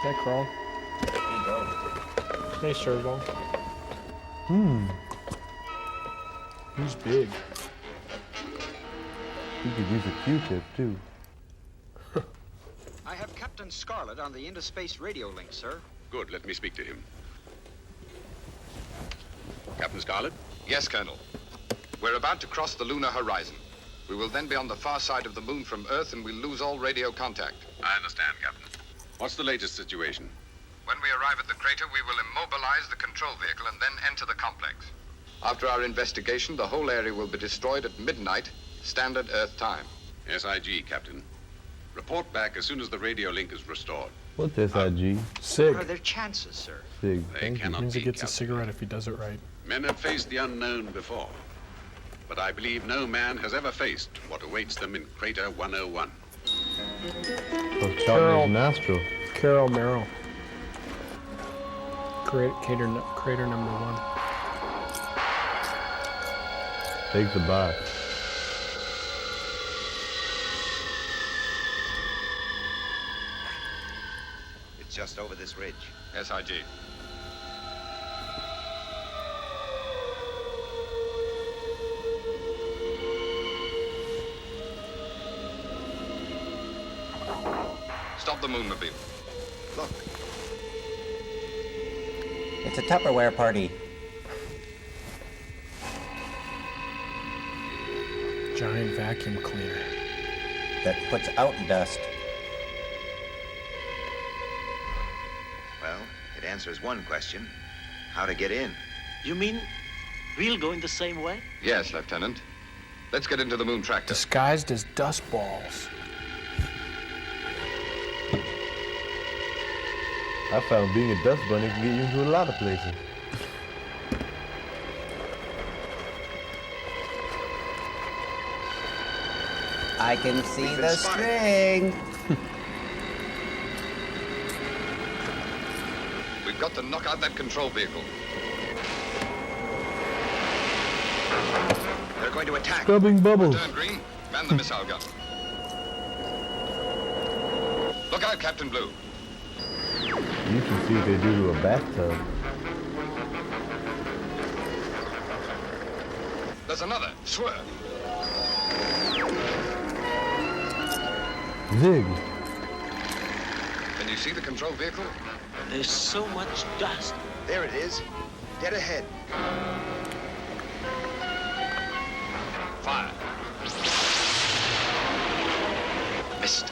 Hey, Crow. Hey, Servo. He's big. You could use a Q-tip, too. I have Captain Scarlet on the interspace radio link, sir. Good, let me speak to him. Captain Scarlet? Yes, Colonel. We're about to cross the lunar horizon. We will then be on the far side of the moon from Earth and we'll lose all radio contact. I understand, Captain. What's the latest situation? When we arrive at the crater, we will immobilize the control vehicle and then enter the complex. After our investigation, the whole area will be destroyed at midnight, standard Earth time. SIG, Captain. Report back as soon as the radio link is restored. What's SIG? What are their chances, sir? Sig. They cannot Means he be, gets a Captain. cigarette if he does it right. Men have faced the unknown before, but I believe no man has ever faced what awaits them in Crater 101. Carol. Nostril. Carol Merrill. Crater number 1. Take the bye. It's just over this ridge. SIG. Stop the moonmobile. Look. It's a Tupperware party. Giant vacuum cleaner. That puts out dust. Well, it answers one question. How to get in. You mean we'll go in the same way? Yes, Lieutenant. Let's get into the moon tractor. Disguised as dust balls. I found being a dust bunny can get you into a lot of places. I can see We've been the spotted. string. We've got to knock out that control vehicle. They're going to attack. Scrubbing bubbles. Turn green. Man the missile gun. Look out, Captain Blue. You should see what they do to a bathtub. There's another. Swerve. Zig. Can you see the control vehicle? There's so much dust. There it is. Dead ahead. Fire. Missed.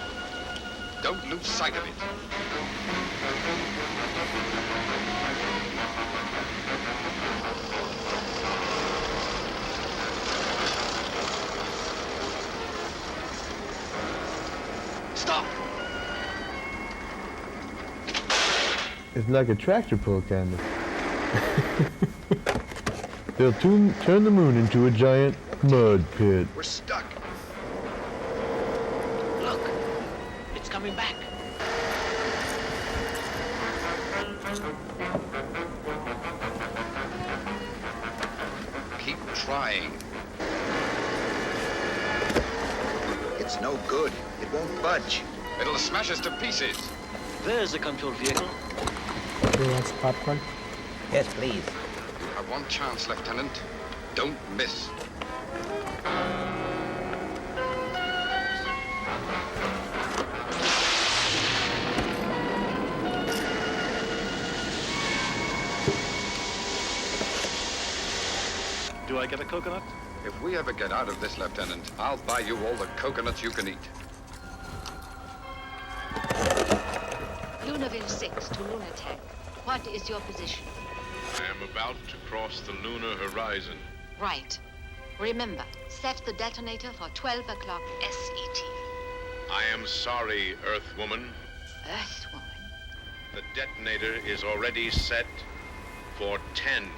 Don't lose sight of it. Stop! It's like a tractor pull, kind of. They'll turn the moon into a giant mud pit. We're stuck. Look, it's coming back. Keep trying. It's no good. It won't budge. It'll smash us to pieces. There's the control vehicle. Do you want some popcorn? Yes, please. You have one chance, Lieutenant. Don't miss. Do I get a coconut? If we ever get out of this, Lieutenant, I'll buy you all the coconuts you can eat. Lunaville 6 to Lunatag. What is your position? I am about to cross the lunar horizon. Right. Remember, set the detonator for 12 o'clock SET. I am sorry, Earthwoman. Earthwoman? The detonator is already set for 10.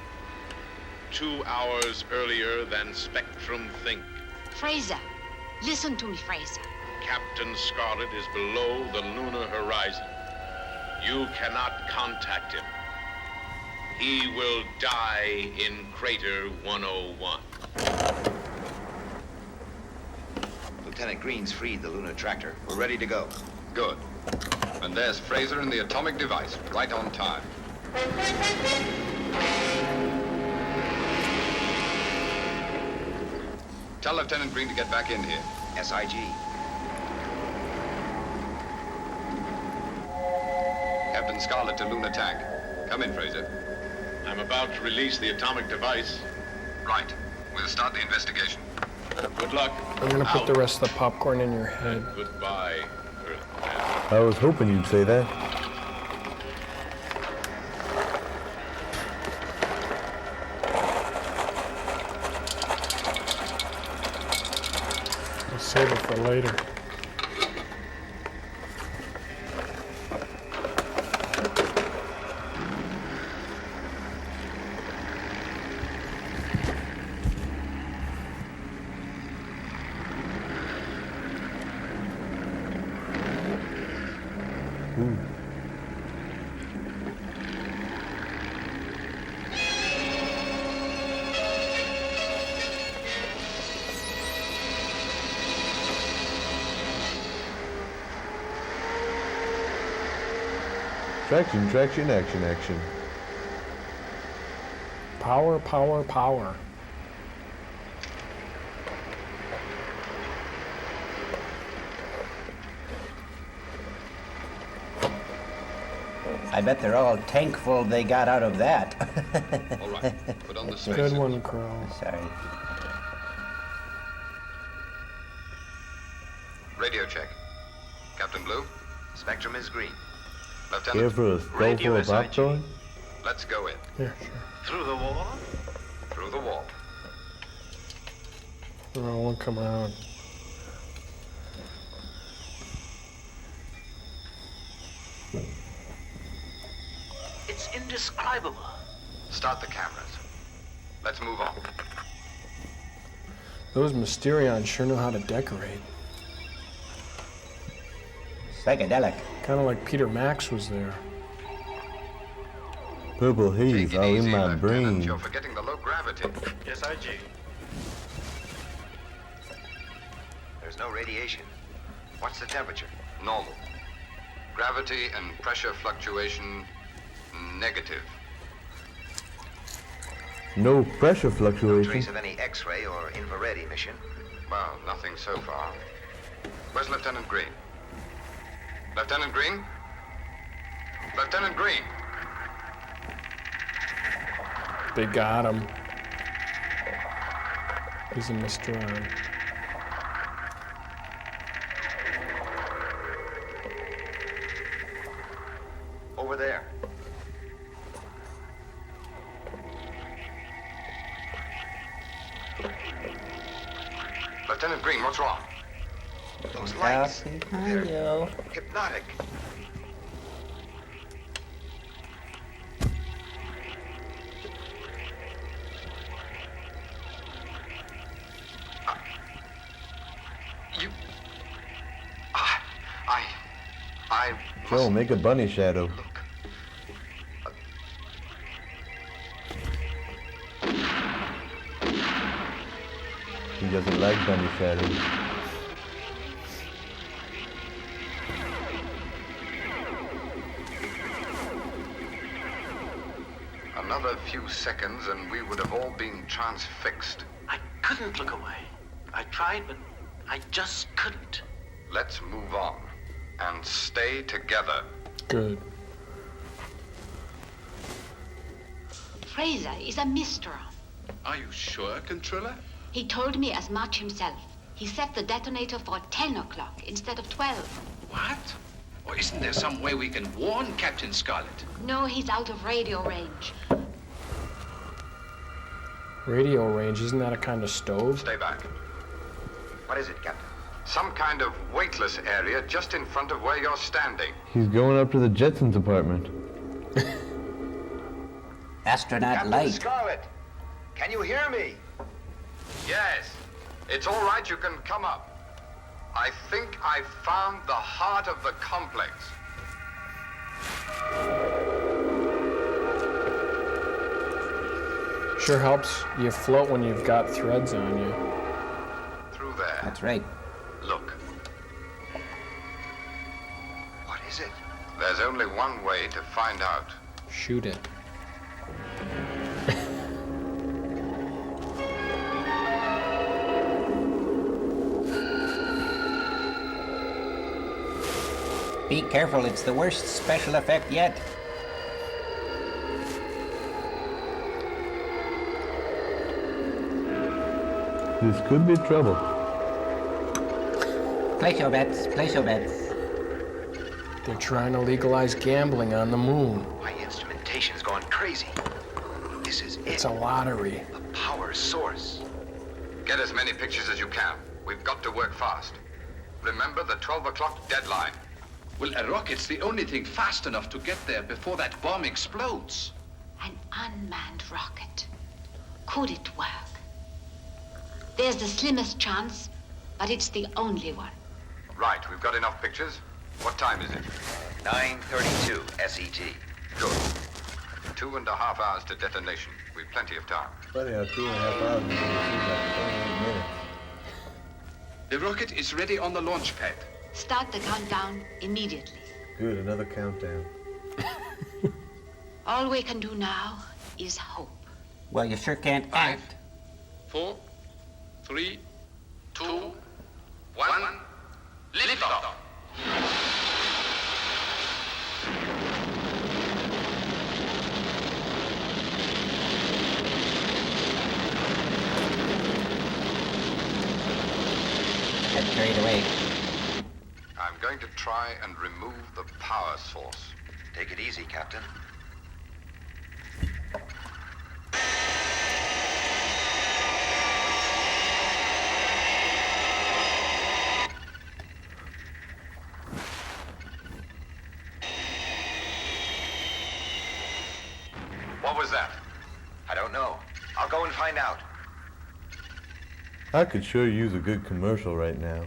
2 hours earlier than Spectrum think. Fraser, listen to me, Fraser. Captain Scarlet is below the lunar horizon. You cannot contact him. He will die in Crater 101. Lieutenant Green's freed the lunar tractor. We're ready to go. Good. And there's Fraser in the atomic device, right on time. Tell Lieutenant Green to get back in here. SIG. Captain Scarlet to Lunar Tank. Come in, Fraser. I'm about to release the atomic device. Right. We'll start the investigation. Good luck. I'm gonna put the rest of the popcorn in your head. Goodbye, Earthman. I was hoping you'd say that. I'll save it for later. Traction, traction, action, action. Power, power, power. I bet they're all thankful they got out of that. All right. Put on the spacer. Good one, Crow. Sorry. Radio check. Captain Blue? Spectrum is green. Lieutenant? Care for a skull full of popcorn? Let's go in. Yeah, sure. Through the wall? Through the wall. Oh, I won't come around. It's indescribable. Start the cameras. Let's move on. Those Mysterions sure know how to decorate. Psychedelic. Kind of like Peter Max was there. Purple haze all in my brain. You're forgetting the low gravity. SIG. There's no radiation. What's the temperature? Normal. Gravity and pressure fluctuation negative. No pressure No fluctuation. trace of any X-ray or infrared emission. Well, nothing so far. Where's Lieutenant Green? Lieutenant Green? Lieutenant Green! They got him. He's a Mysterion. Over there. Lieutenant Green, what's wrong? Those lights, they're hypnotic. Joe, make a bunny shadow. He doesn't like bunny shadows. Another few seconds and we would have all been transfixed. I couldn't look away. I tried, but I just couldn't. Let's move on and stay together. Good. Fraser is a Mysterion. Are you sure, Controller? He told me as much himself. He set the detonator for 10 o'clock instead of 12. What? Or isn't there some way we can warn Captain Scarlet? No, he's out of radio range. Radio range, isn't that a kind of stove? Stay back. What is it, Captain? Some kind of weightless area just in front of where you're standing. He's going up to the Jetsons apartment. Astronaut Captain light. Scarlet, can you hear me? Yes. It's all right, you can come up. I think I found the heart of the complex. Sure helps you float when you've got threads on you. Through there. That's right. Look. What is it? There's only one way to find out. Shoot it. Be careful, it's the worst special effect yet. This could be trouble. Place your bets, place your bets. They're trying to legalize gambling on the moon. My instrumentation's gone crazy. This is it. It's a lottery. The power source. Get as many pictures as you can. We've got to work fast. Remember the 12 o'clock deadline. Well, a rocket's the only thing fast enough to get there before that bomb explodes. An unmanned rocket. Could it work? There's the slimmest chance, but it's the only one. Right, we've got enough pictures. What time is it? 9:32 SET. Good. 2.5 hours to detonation. We've plenty of time. Funny how 2.5 hours seems like 28 minutes. The rocket is ready on the launch pad. Start the countdown immediately. Good, another countdown. All we can do now is hope. Well, you sure can't act. 4, 3, 2, 1. Liftoff. Get carried away. I'm going to try and remove the power source. Take it easy, Captain. What was that? I don't know. I'll go and find out. I could sure use a good commercial right now.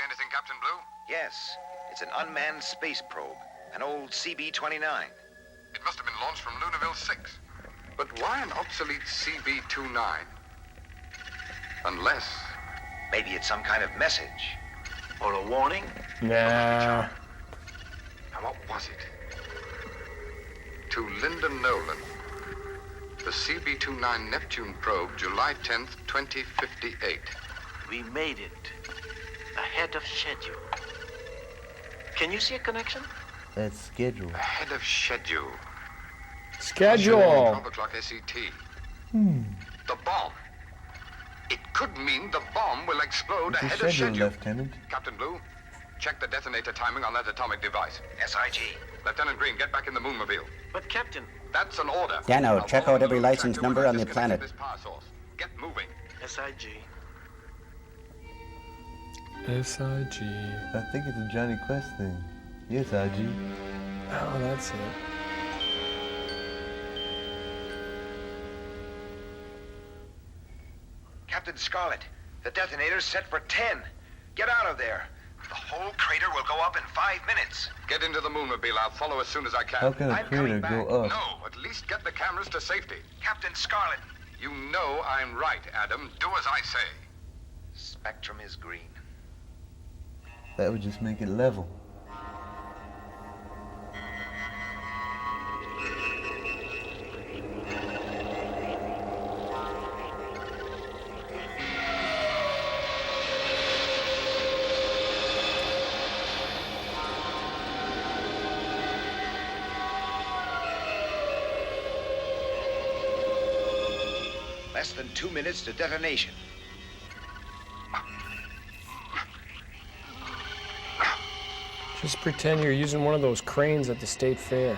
see anything, Captain Blue? Yes. It's an unmanned space probe. An old CB-29. It must have been launched from Lunarville 6. But why an obsolete CB-29? Unless... Maybe it's some kind of message. Or a warning? Nah. Now, what was it? To Linda Nolan. The CB-29 Neptune probe, July 10th, 2058. We made it. Ahead of schedule. Can you see a connection? That's schedule. Ahead of schedule. Schedule. 12 o'clock SET. Hmm. The bomb. It could mean the bomb will explode What's ahead the of schedule, schedule. Lieutenant? Captain Blue, check the detonator timing on that atomic device. SIG. Lieutenant Green, get back in the Moonmobile. But, Captain... That's an order. Dano, Now, check warn out the every lunar license tractor number when on the disconnected planet. This power source. Get moving. SIG. SIG. I think it's a Johnny Quest thing. Yes, IG. Oh, that's it. Captain Scarlet, the detonator's set for 10. Get out of there. The whole crater will go up in 5 minutes. Get into the Moonmobile. I'll follow as soon as I can. How can a crater go up? No, at least get the cameras to safety. Captain Scarlet. You know I'm right, Adam. Do as I say. Spectrum is green. That would just make it level. Less than 2 minutes to detonation. Just pretend you're using one of those cranes at the state fair.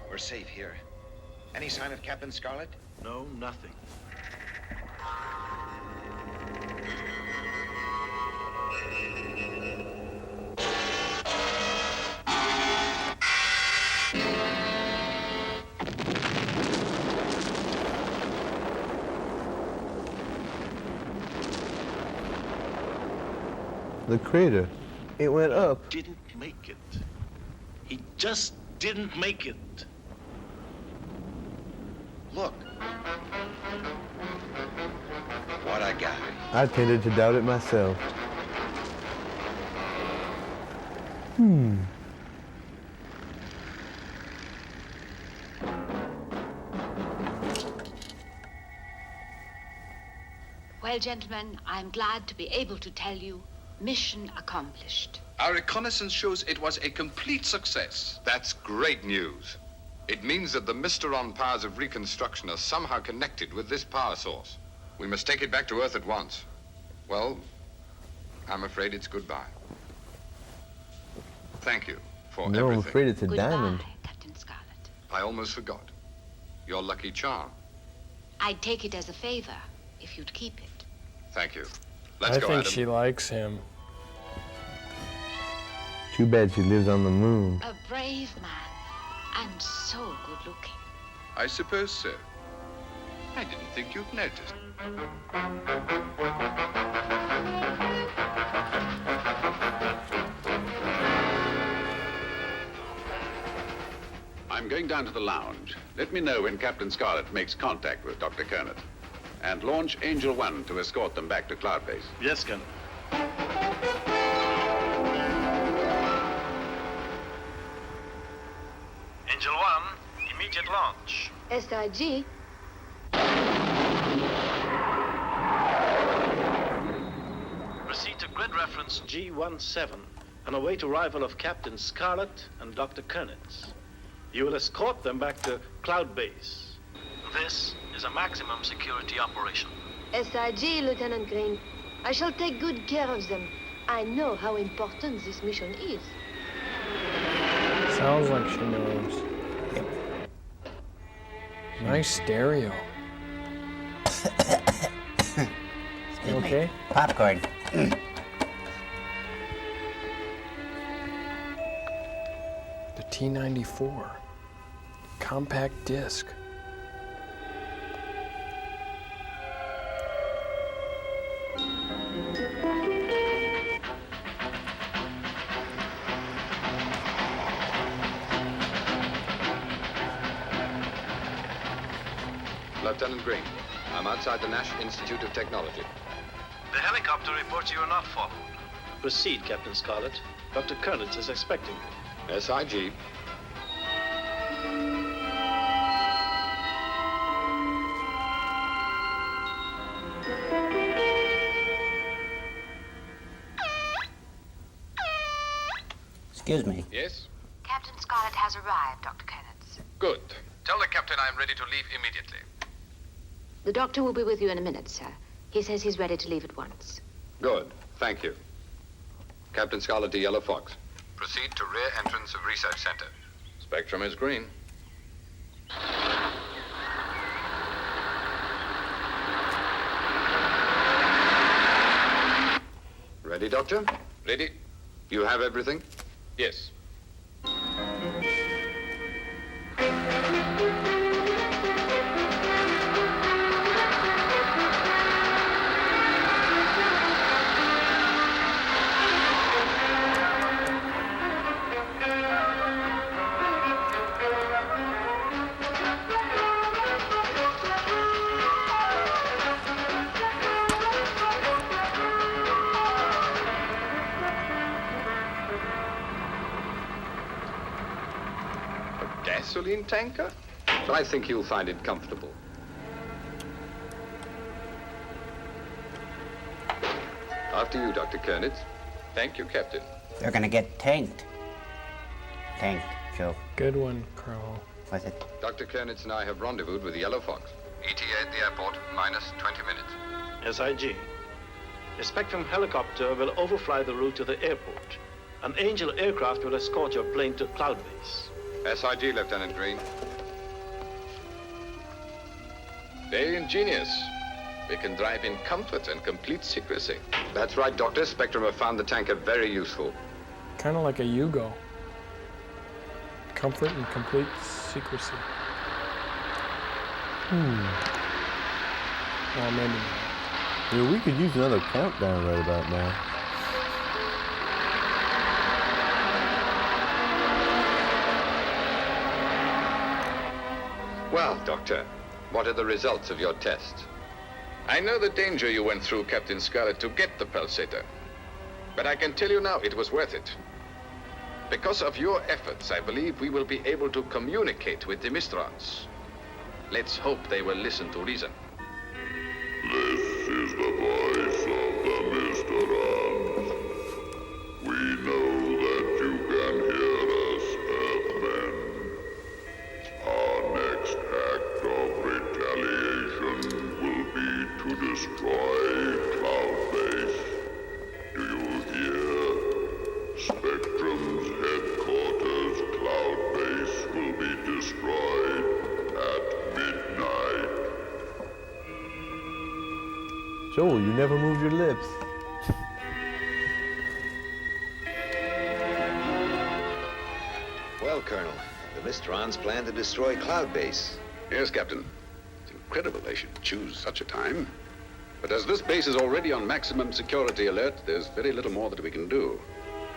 We're safe here. Any sign of Captain Scarlet? No, nothing. The crater. It went up. Didn't make it. He just didn't make it. Look. What a guy. I tended to doubt it myself. Hmm. Well, gentlemen, I'm glad to be able to tell you, mission accomplished. Our reconnaissance shows it was a complete success. That's great news. It means that the Mysteron powers of reconstruction are somehow connected with this power source. We must take it back to Earth at once. Well, I'm afraid it's goodbye. Thank you for No, I'm everything. afraid it's a diamond. Captain Scarlet. I almost forgot. Your lucky charm. I'd take it as a favor if you'd keep it. Thank you. I Let's go, think Adam. she likes him. Too bad she lives on the moon. A brave man, and so good looking. I suppose so. I didn't think you'd noticed. I'm going down to the lounge. Let me know when Captain Scarlet makes contact with Dr. Kernet. And launch Angel 1 to escort them back to Cloud Base. Yes, Colonel. Angel 1, immediate launch. SIG. Proceed to grid reference G17 and await arrival of Captain Scarlet and Dr. Kernet. You will escort them back to Cloud Base. This is a maximum security operation. SIG, Lieutenant Green. I shall take good care of them. I know how important this mission is. Sounds like she knows. Nice stereo. Excuse Okay. me. Popcorn. T94. Compact disc. Lieutenant Green, I'm outside the Nash Institute of Technology. The helicopter reports you are not followed. Proceed, Captain Scarlett. Dr. Kernitz is expecting you. SIG. Excuse me. Yes? Captain Scarlett has arrived, Dr. Kernitz. Good. Tell the captain I'm ready to leave immediately. The doctor will be with you in a minute, sir. He says he's ready to leave at once. Good. Thank you. Captain Scarlett to Yellow Fox. Proceed to rear entrance of Research Center. Spectrum is green. Ready, Doctor? Ready. You have everything? Yes. Gasoline tanker? I think you'll find it comfortable. After you, Dr. Kernitz. Thank you, Captain. They're gonna get tanked. Tanked, Joe. Good one, Crow. Was it? Dr. Kernitz and I have rendezvoused with the Yellow Fox. ETA at the airport, minus 20 minutes. SIG. A Spectrum helicopter will overfly the route to the airport. An Angel aircraft will escort your plane to Cloud Base. SIG, Lieutenant Green. Very ingenious. We can drive in comfort and complete secrecy. That's right, Doctor. Spectrum have found the tanker very useful. Kind of like a Yugo. Comfort and complete secrecy. Well, maybe not. Yeah, we could use another countdown right about now. Well, Doctor, what are the results of your test? I know the danger you went through, Captain Scarlett, to get the pulsator. But I can tell you now it was worth it. Because of your efforts, I believe we will be able to communicate with the Mysterions. Let's hope they will listen to reason. This is the voice of the Mysterions. We know that you can hear us, Earthmen. Our next act of retaliation will be to destroy Cloud Base. Do you hear? Spectrum's headquarters, Cloud Base, will be destroyed at midnight. Joel, you never move your lips. Well, Colonel, the Mysterions plan to destroy Cloud Base. Yes, Captain. It's incredible they should choose such a time. But as this base is already on maximum security alert, there's very little more that we can do,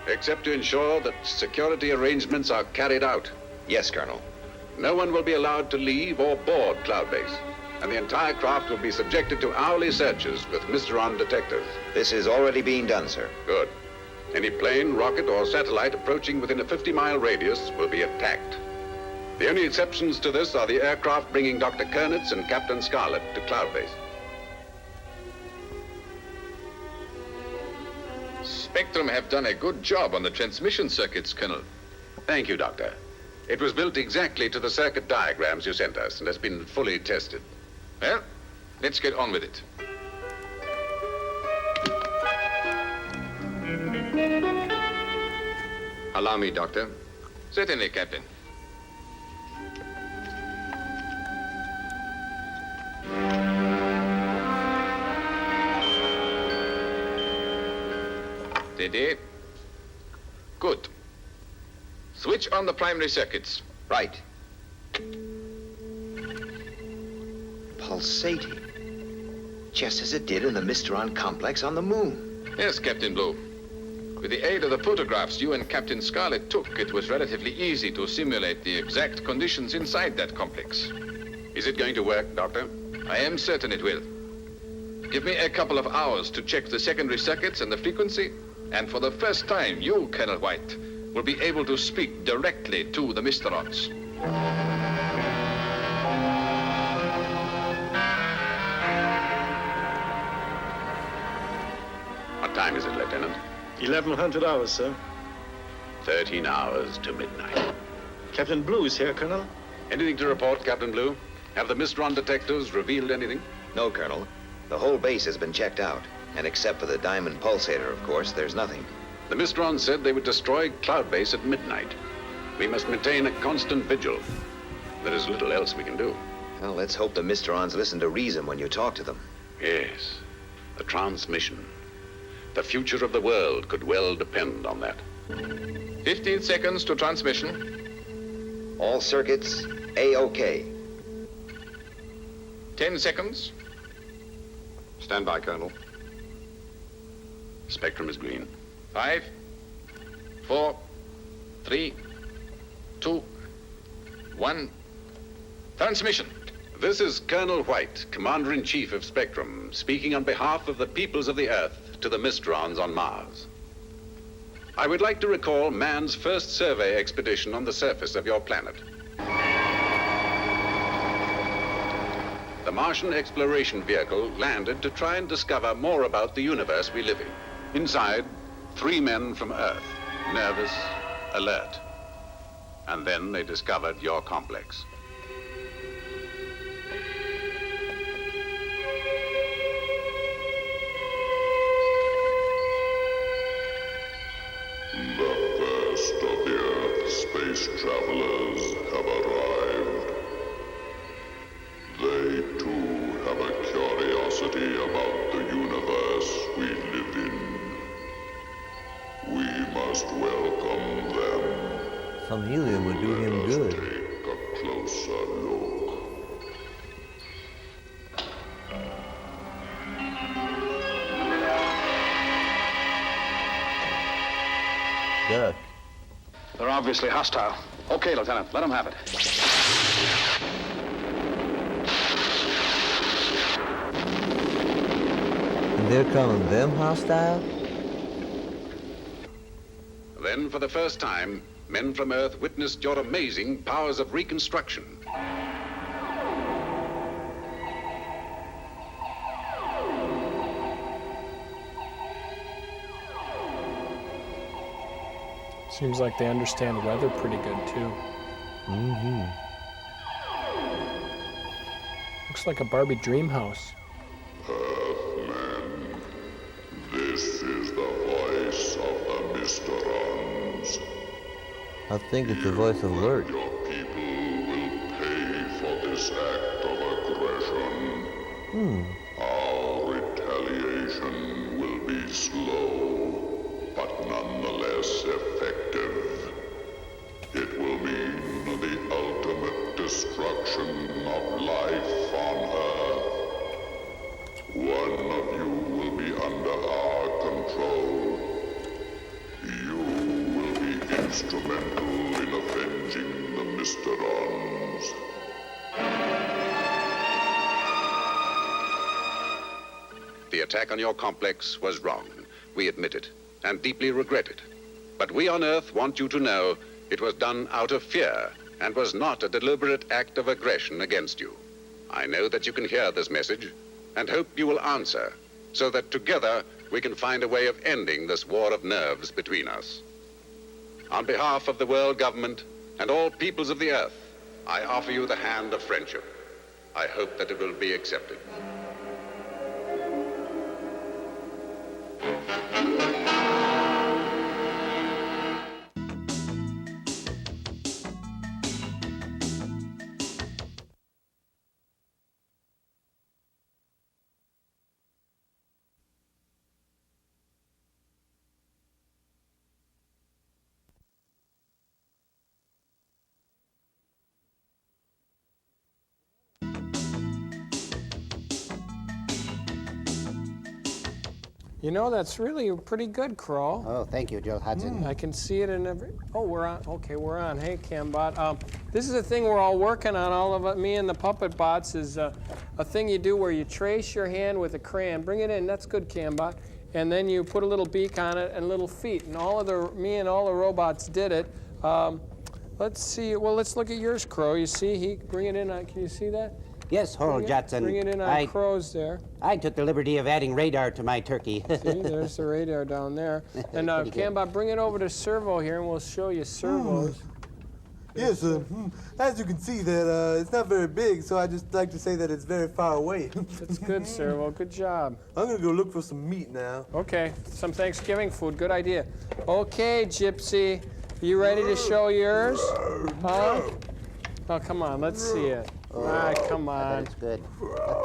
except to ensure that security arrangements are carried out. Yes, Colonel. No one will be allowed to leave or board Cloud Base, and the entire craft will be subjected to hourly searches with Mysterion detectors. This is already being done, sir. Good. Any plane, rocket, or satellite approaching within a 50-mile radius will be attacked. The only exceptions to this are the aircraft bringing Dr. Kernitz and Captain Scarlett to Cloud Base. Spectrum have done a good job on the transmission circuits, Colonel. Thank you, Doctor. It was built exactly to the circuit diagrams you sent us and has been fully tested. Well, let's get on with it. Allow me, Doctor. Certainly, Captain. Steady. Good. Switch on the primary circuits. Right. Pulsating. Just as it did in the Mysteron complex on the moon. Yes, Captain Blue. With the aid of the photographs you and Captain Scarlet took, it was relatively easy to simulate the exact conditions inside that complex. Is it going to work, Doctor? I am certain it will. Give me a couple of hours to check the secondary circuits and the frequency, and for the first time, you, Colonel White, will be able to speak directly to the Mysterons. What time is it, Lieutenant? 1100 hours, sir. 13 hours to midnight. Captain Blue is here, Colonel. Anything to report, Captain Blue? Have the Mysteron detectors revealed anything? No, Colonel. The whole base has been checked out. And except for the diamond pulsator, of course, there's nothing. The Mysteron said they would destroy Cloud Base at midnight. We must maintain a constant vigil. There is little else we can do. Well, let's hope the Mysterons listen to reason when you talk to them. Yes, the transmission. The future of the world could well depend on that. 15 seconds to transmission. All circuits, A-OK. 10 seconds. Stand by, Colonel. Spectrum is green. 5, 4, 3, 2, 1. Transmission. This is Colonel White, Commander-in-Chief of Spectrum, speaking on behalf of the peoples of the Earth to the Mysterons on Mars. I would like to recall man's first survey expedition on the surface of your planet. The Martian exploration vehicle landed to try and discover more about the universe we live in. Inside, 3 men from Earth, nervous, alert. And then they discovered your complex. The first of the Earth space travelers have arrived. They, too, have a curiosity about the universe we live in. We must welcome them. Some helium would do him good. Take a closer look. Duck. They're obviously hostile. Okay, Lieutenant, let them have it. And they're calling them hostile? Then, for the first time, men from Earth witnessed your amazing powers of reconstruction. Seems like they understand weather pretty good, too. Mm-hmm. Looks like a Barbie dream house. Earthmen, this is the voice of the Mysterons. I think it's the voice of Lurch. Your people will pay for this act of aggression. Our retaliation will be slow, but nonetheless effective. It will mean the ultimate destruction of life on Earth. One of you will be under our control. You will be instrumental in avenging the Mysterons. The attack on your complex was wrong. We admit it, and deeply regret it. But we on Earth want you to know it was done out of fear and was not a deliberate act of aggression against you. I know that you can hear this message and hope you will answer so that together we can find a way of ending this war of nerves between us. On behalf of the world government and all peoples of the Earth, I offer you the hand of friendship. I hope that it will be accepted. You know, that's really pretty good, Crow. Oh, thank you, Joe Hudson. I can see it in every... Oh, we're on. Okay, we're on. Hey, Cambot. This is a thing we're all working on, all of it. Me and the puppet bots is a thing you do where you trace your hand with a crayon. Bring it in. That's good, Cambot. And then you put a little beak on it and little feet. And me and all the robots did it. Let's see. Well, let's look at yours, Crow. You see, bring it in. Can you see that? Yes, Hole Judson. Bring it in on Crow's there. I took the liberty of adding radar to my turkey. See, there's the radar down there. And Cambot, bring it over to Servo here, and we'll show you Servos. Yes, as you can see that it's not very big, so I just like to say that it's very far away. That's good, Servo. Good job. I'm going to go look for some meat now. Okay, some Thanksgiving food. Good idea. Okay, Gypsy, you ready to show yours? Huh? Oh, come on, let's see it. Come on. That's good.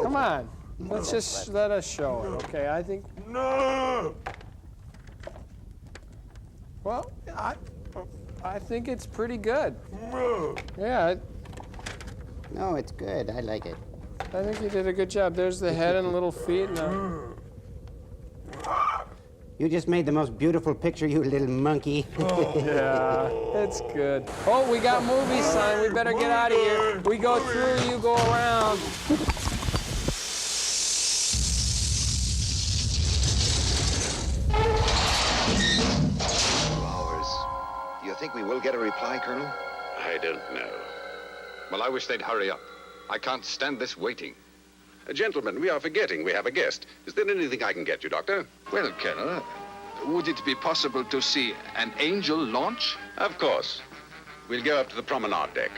Come on. Let's just let us show it. Okay, I think. No. Well, I think it's pretty good. No. Yeah. No, it's good. I like it. I think you did a good job. There's the head and little feet. You just made the most beautiful picture, you little monkey. Yeah, it's good. Oh, we got movie sign. We better get out of here. We go through, you go around. 2 hours. Do you think we will get a reply, Colonel? I don't know. Well, I wish they'd hurry up. I can't stand this waiting. Gentlemen, we are forgetting we have a guest. Is there anything I can get you, Doctor? Well, Colonel, would it be possible to see an Angel launch? Of course. We'll go up to the promenade deck.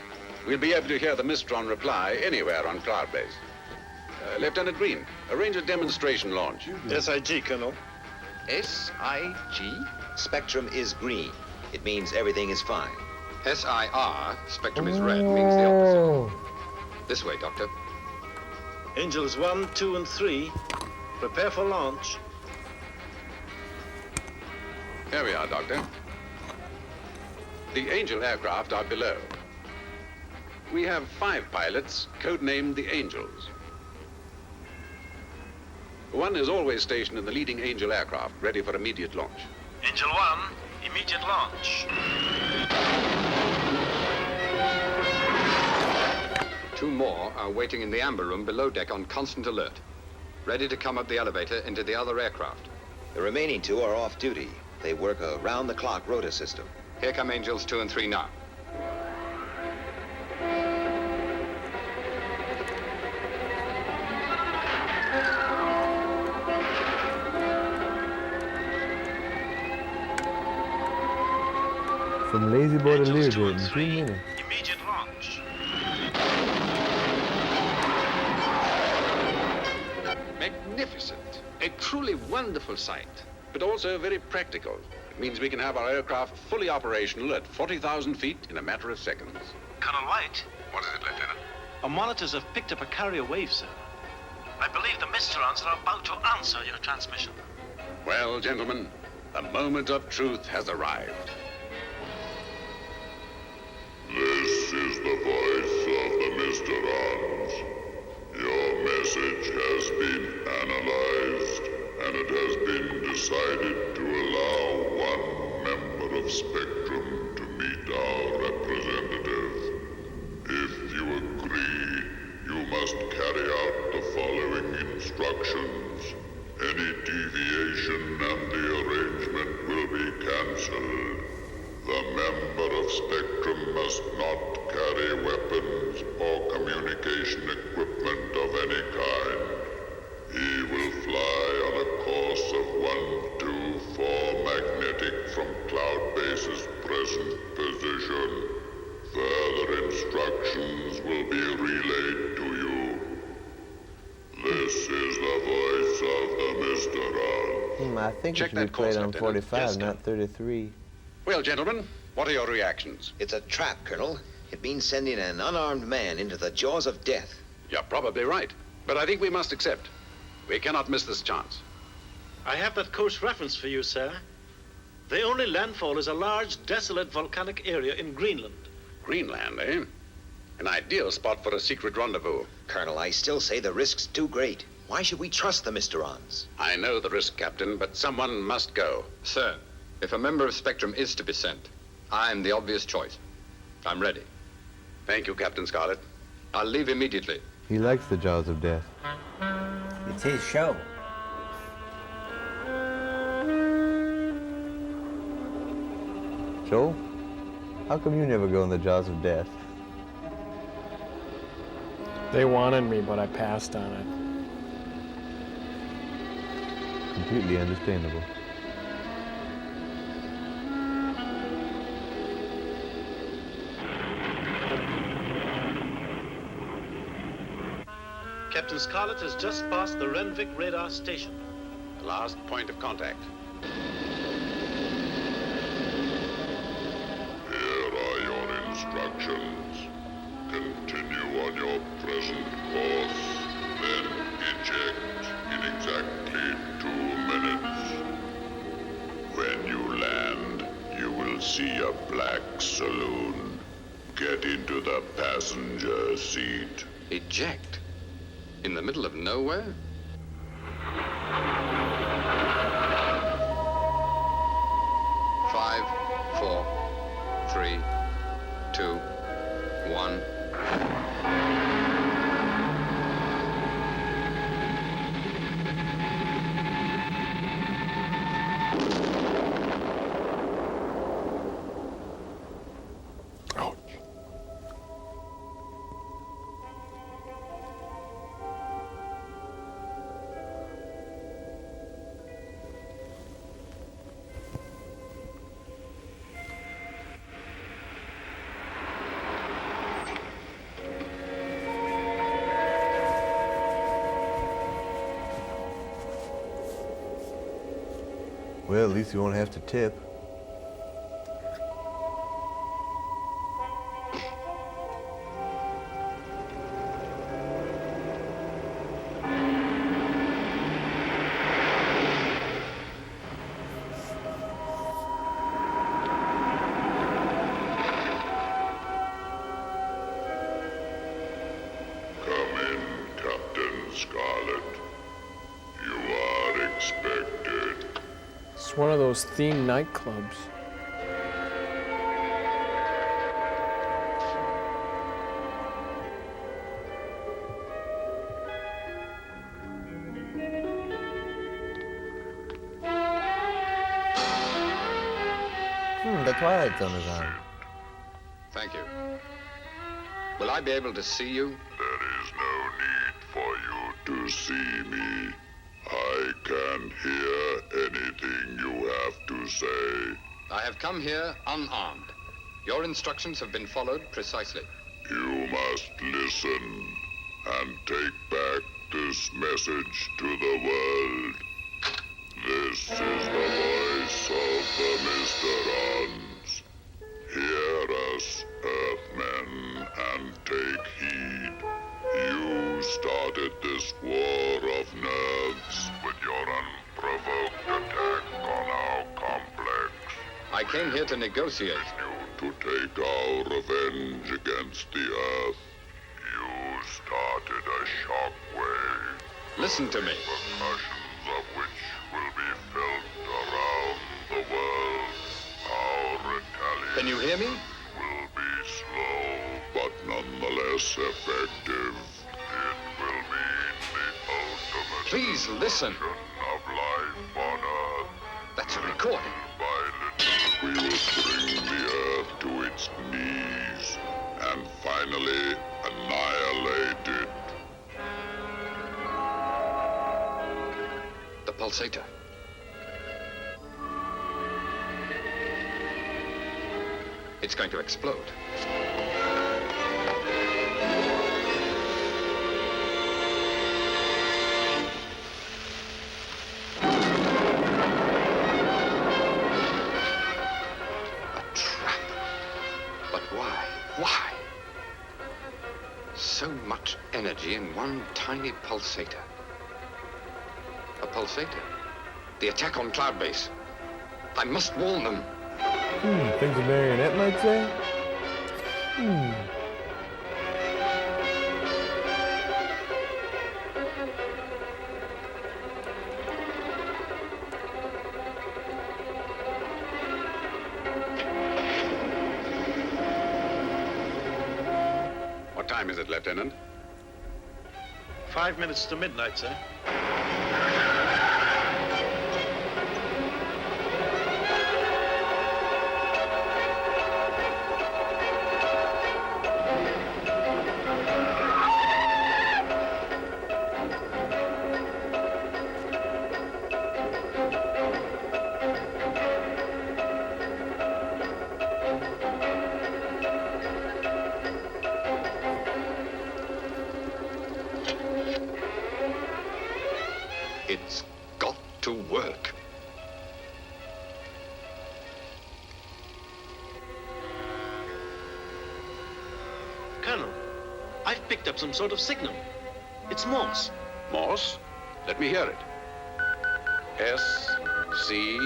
We'll be able to hear the Mystron reply anywhere on Cloud Base. Lieutenant Green, arrange a demonstration launch. SIG, Colonel. S-I-G? Spectrum is green. It means everything is fine. SIR, spectrum is red, means the opposite. This way, Doctor. Angels 1, 2, and 3. Prepare for launch. Here we are, Doctor. The Angel aircraft are below. We have 5 pilots, codenamed the Angels. One is always stationed in the leading Angel aircraft, ready for immediate launch. Angel 1, immediate launch. 2 more are waiting in the amber room below deck on constant alert, ready to come up the elevator into the other aircraft. The remaining 2 are off duty. They work a round-the-clock rota system. Here come Angels 2 and 3 now. From Lazy Boy to Learjet in 3 minutes. Immediate launch. Magnificent. A truly wonderful sight, but also very practical. It means we can have our aircraft fully operational at 40,000 feet in a matter of seconds. Colonel White, What is it, Lieutenant? our monitors have picked up a carrier wave, sir. I believe the Mysterions are about to answer your transmission. Well, gentlemen, the moment of truth has arrived. This is the voice of the Mysterions. Your message has been analyzed, and it has been decided to allow one member of Spectrum to meet our representative. If you agree, you must carry out the following instructions. Any deviation and the arrangement will be cancelled. The member of Spectrum must not carry weapons or communication equipment of any kind. He will fly on a course of 124 magnetic from Cloud Base's present position. Further instructions will be relayed to you. This is the voice of the Mysteron. I think Check it should be that course, played on Lieutenant. 45, Yes, not 33. Well, gentlemen, what are your reactions? It's a trap, Colonel. It means sending an unarmed man into the jaws of death. You're probably right, but I think we must accept. We cannot miss this chance. I have that course reference for you, sir. The only landfall is a large, desolate volcanic area in Greenland. Greenland, eh? An ideal spot for a secret rendezvous. Colonel, I still say the risk's too great. Why should we trust the Mysterions? I know the risk, Captain, but someone must go. Sir, if a member of Spectrum is to be sent, I'm the obvious choice. I'm ready. Thank you, Captain Scarlet. I'll leave immediately. He likes the jaws of death. It's his show. Joel, how come you never go in the jaws of death? They wanted me, but I passed on it. Completely understandable. Captain Scarlet has just passed the Renwick radar station. The last point of contact. Here are your instructions. Continue on your present course, then eject in exactly 2 minutes. When you land, you will see a black saloon. Get into the passenger seat. Eject? In the middle of nowhere? Five, 4, 3, 2, 1. Well, at least you won't have to tip. Come in, Captain Scarlet. You are expected. It's one of those themed nightclubs. The Twilight Zone is on. Thank you. Will I be able to see you? There is no need for you to see me. I can hear anything you have to say. I have come here unarmed. Your instructions have been followed precisely. You must listen and take back this message to the world. This is the voice of the Mysterions. Hear us, Earthmen, and take heed. You started this war of nerves with your unprovoked attack on our complex. I came here to negotiate. To take our revenge against the Earth. You started a shockwave. Listen to me. Repercussions of which will be felt around the world. Our retaliation Can you hear me? will be slow, but nonetheless effective. It will mean the ultimate Please listen. of life on Earth. That's a recording. By little, we will bring the Earth to its knees and finally annihilate it. The pulsator. It's going to explode. Why? So much energy in one tiny pulsator. A pulsator? The attack on Cloud Base. I must warn them. Things a marionette might say? time is it, Lieutenant? 5 minutes to midnight, sir. It's got to work. Colonel, I've picked up some sort of signal. It's Morse. Morse? Let me hear it. S, C,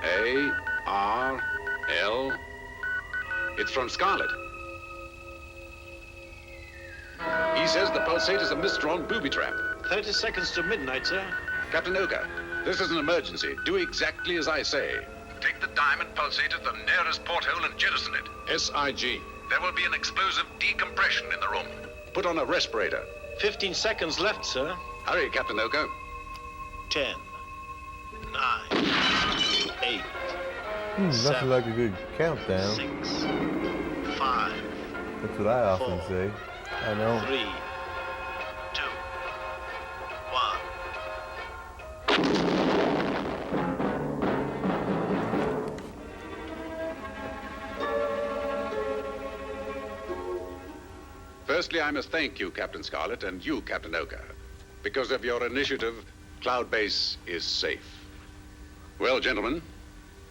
A, R, L. It's from Scarlet. He says the pulsator's a Mystron booby trap. 30 seconds to midnight, sir. Captain Oka, this is an emergency. Do exactly as I say. Take the diamond pulsator to the nearest porthole and jettison it. S-I-G. There will be an explosive decompression in the room. Put on a respirator. 15 seconds left, sir. Hurry, Captain Oka. 10, 9, 8, Nothing like a good countdown. 6, 5. That's what I often say. I know. 3, 2, 1. Firstly, I must thank you, Captain Scarlet, and you, Captain Oka. Because of your initiative, Cloud Base is safe. Well, gentlemen,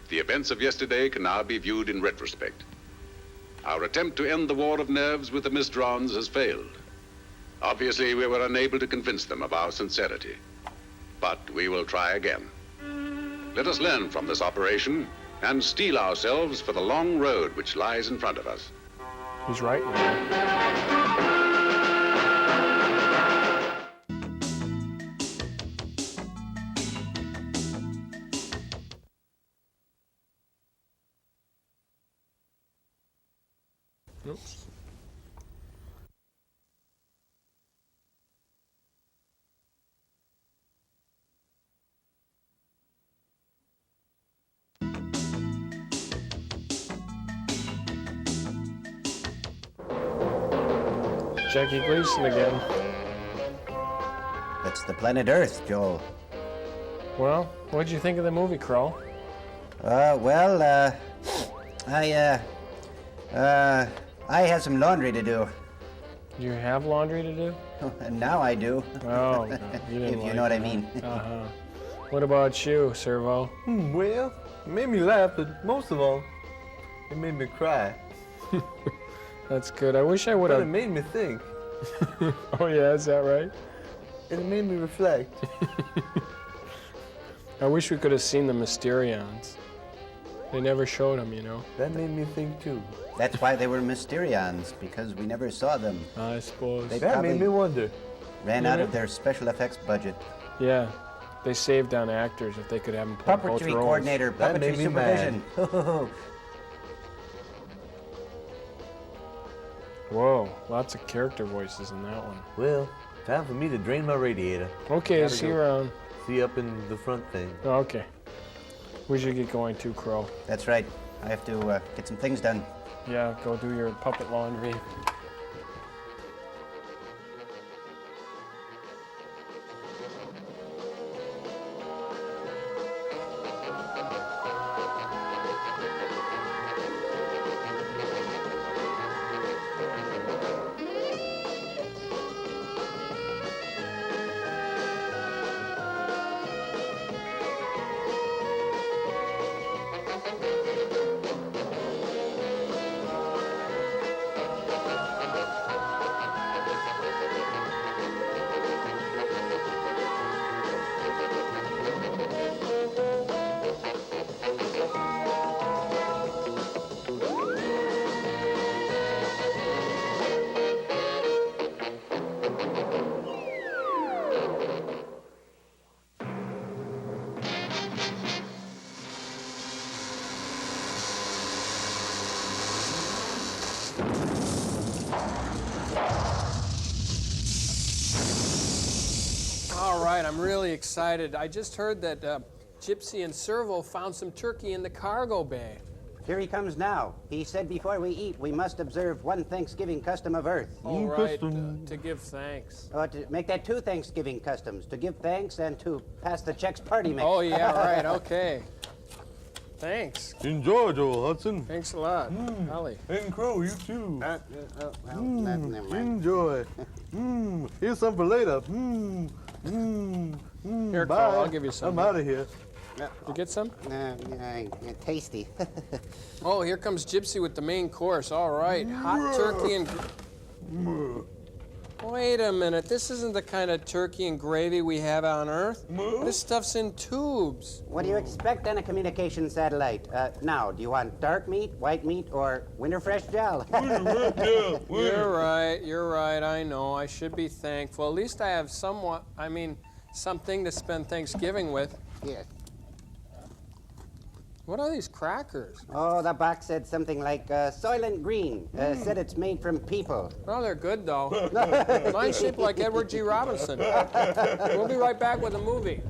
the events of yesterday can now be viewed in retrospect. Our attempt to end the war of nerves with the Mysterons has failed. Obviously, we were unable to convince them of our sincerity. But we will try again. Let us learn from this operation and steel ourselves for the long road which lies in front of us. He's right, man. Oops. Jackie Gleason again. It's the planet Earth, Joel. Well, what'd you think of the movie, Crow? I had some laundry to do. You have laundry to do? And now I do. Oh, you didn't if you like know what I that. mean. Uh-huh. What about you, Servo? Well, it made me laugh, but most of all, it made me cry. That's good. I wish I would But have. it made me think. Oh yeah, is that right? And it made me reflect. I wish we could have seen the Mysterions. They never showed them, you know. That made me think too. That's why they were Mysterions, because we never saw them. I suppose. They That made me wonder. ran out of their special effects budget. Yeah, they saved on actors if they could have them play both Puppetry roles. coordinator, That made puppetry me supervision. Whoa, lots of character voices in that one. Well, time for me to drain my radiator. Okay, Gotta see you go. around. See you up in the front thing. Oh, okay. We should get going too, Crow. That's right. I have to get some things done. Yeah, go do your puppet laundry. right, I'm really excited. I just heard that Gypsy and Servo found some turkey in the cargo bay. Here he comes now. He said before we eat, we must observe one Thanksgiving custom of Earth. All right, to give thanks. To make that 2 Thanksgiving customs, to give thanks and to pass the Chex party mix. Oh, yeah, right, okay. Thanks. Enjoy, Joel Hudson. Thanks a lot, Holly. And Crow, you too. Never mind. Enjoy. Here's some for later. Here, Bye. Carl, I'll give you some. I'm out of here. You get some? Tasty. Oh, here comes Gypsy with the main course. All right, hot turkey and... Wait a minute, this isn't the kind of turkey and gravy we have on Earth. This stuff's in tubes. What do you expect on a communication satellite? Now, do you want dark meat, white meat, or winter fresh gel? You're right, I know. I should be thankful. At least I have something to spend Thanksgiving with. Yes. What are these crackers? Oh, the box said something like Soylent Green. Said it's made from people. Well, they're good, though. Mine's shaped like Edward G. Robinson. We'll be right back with a movie.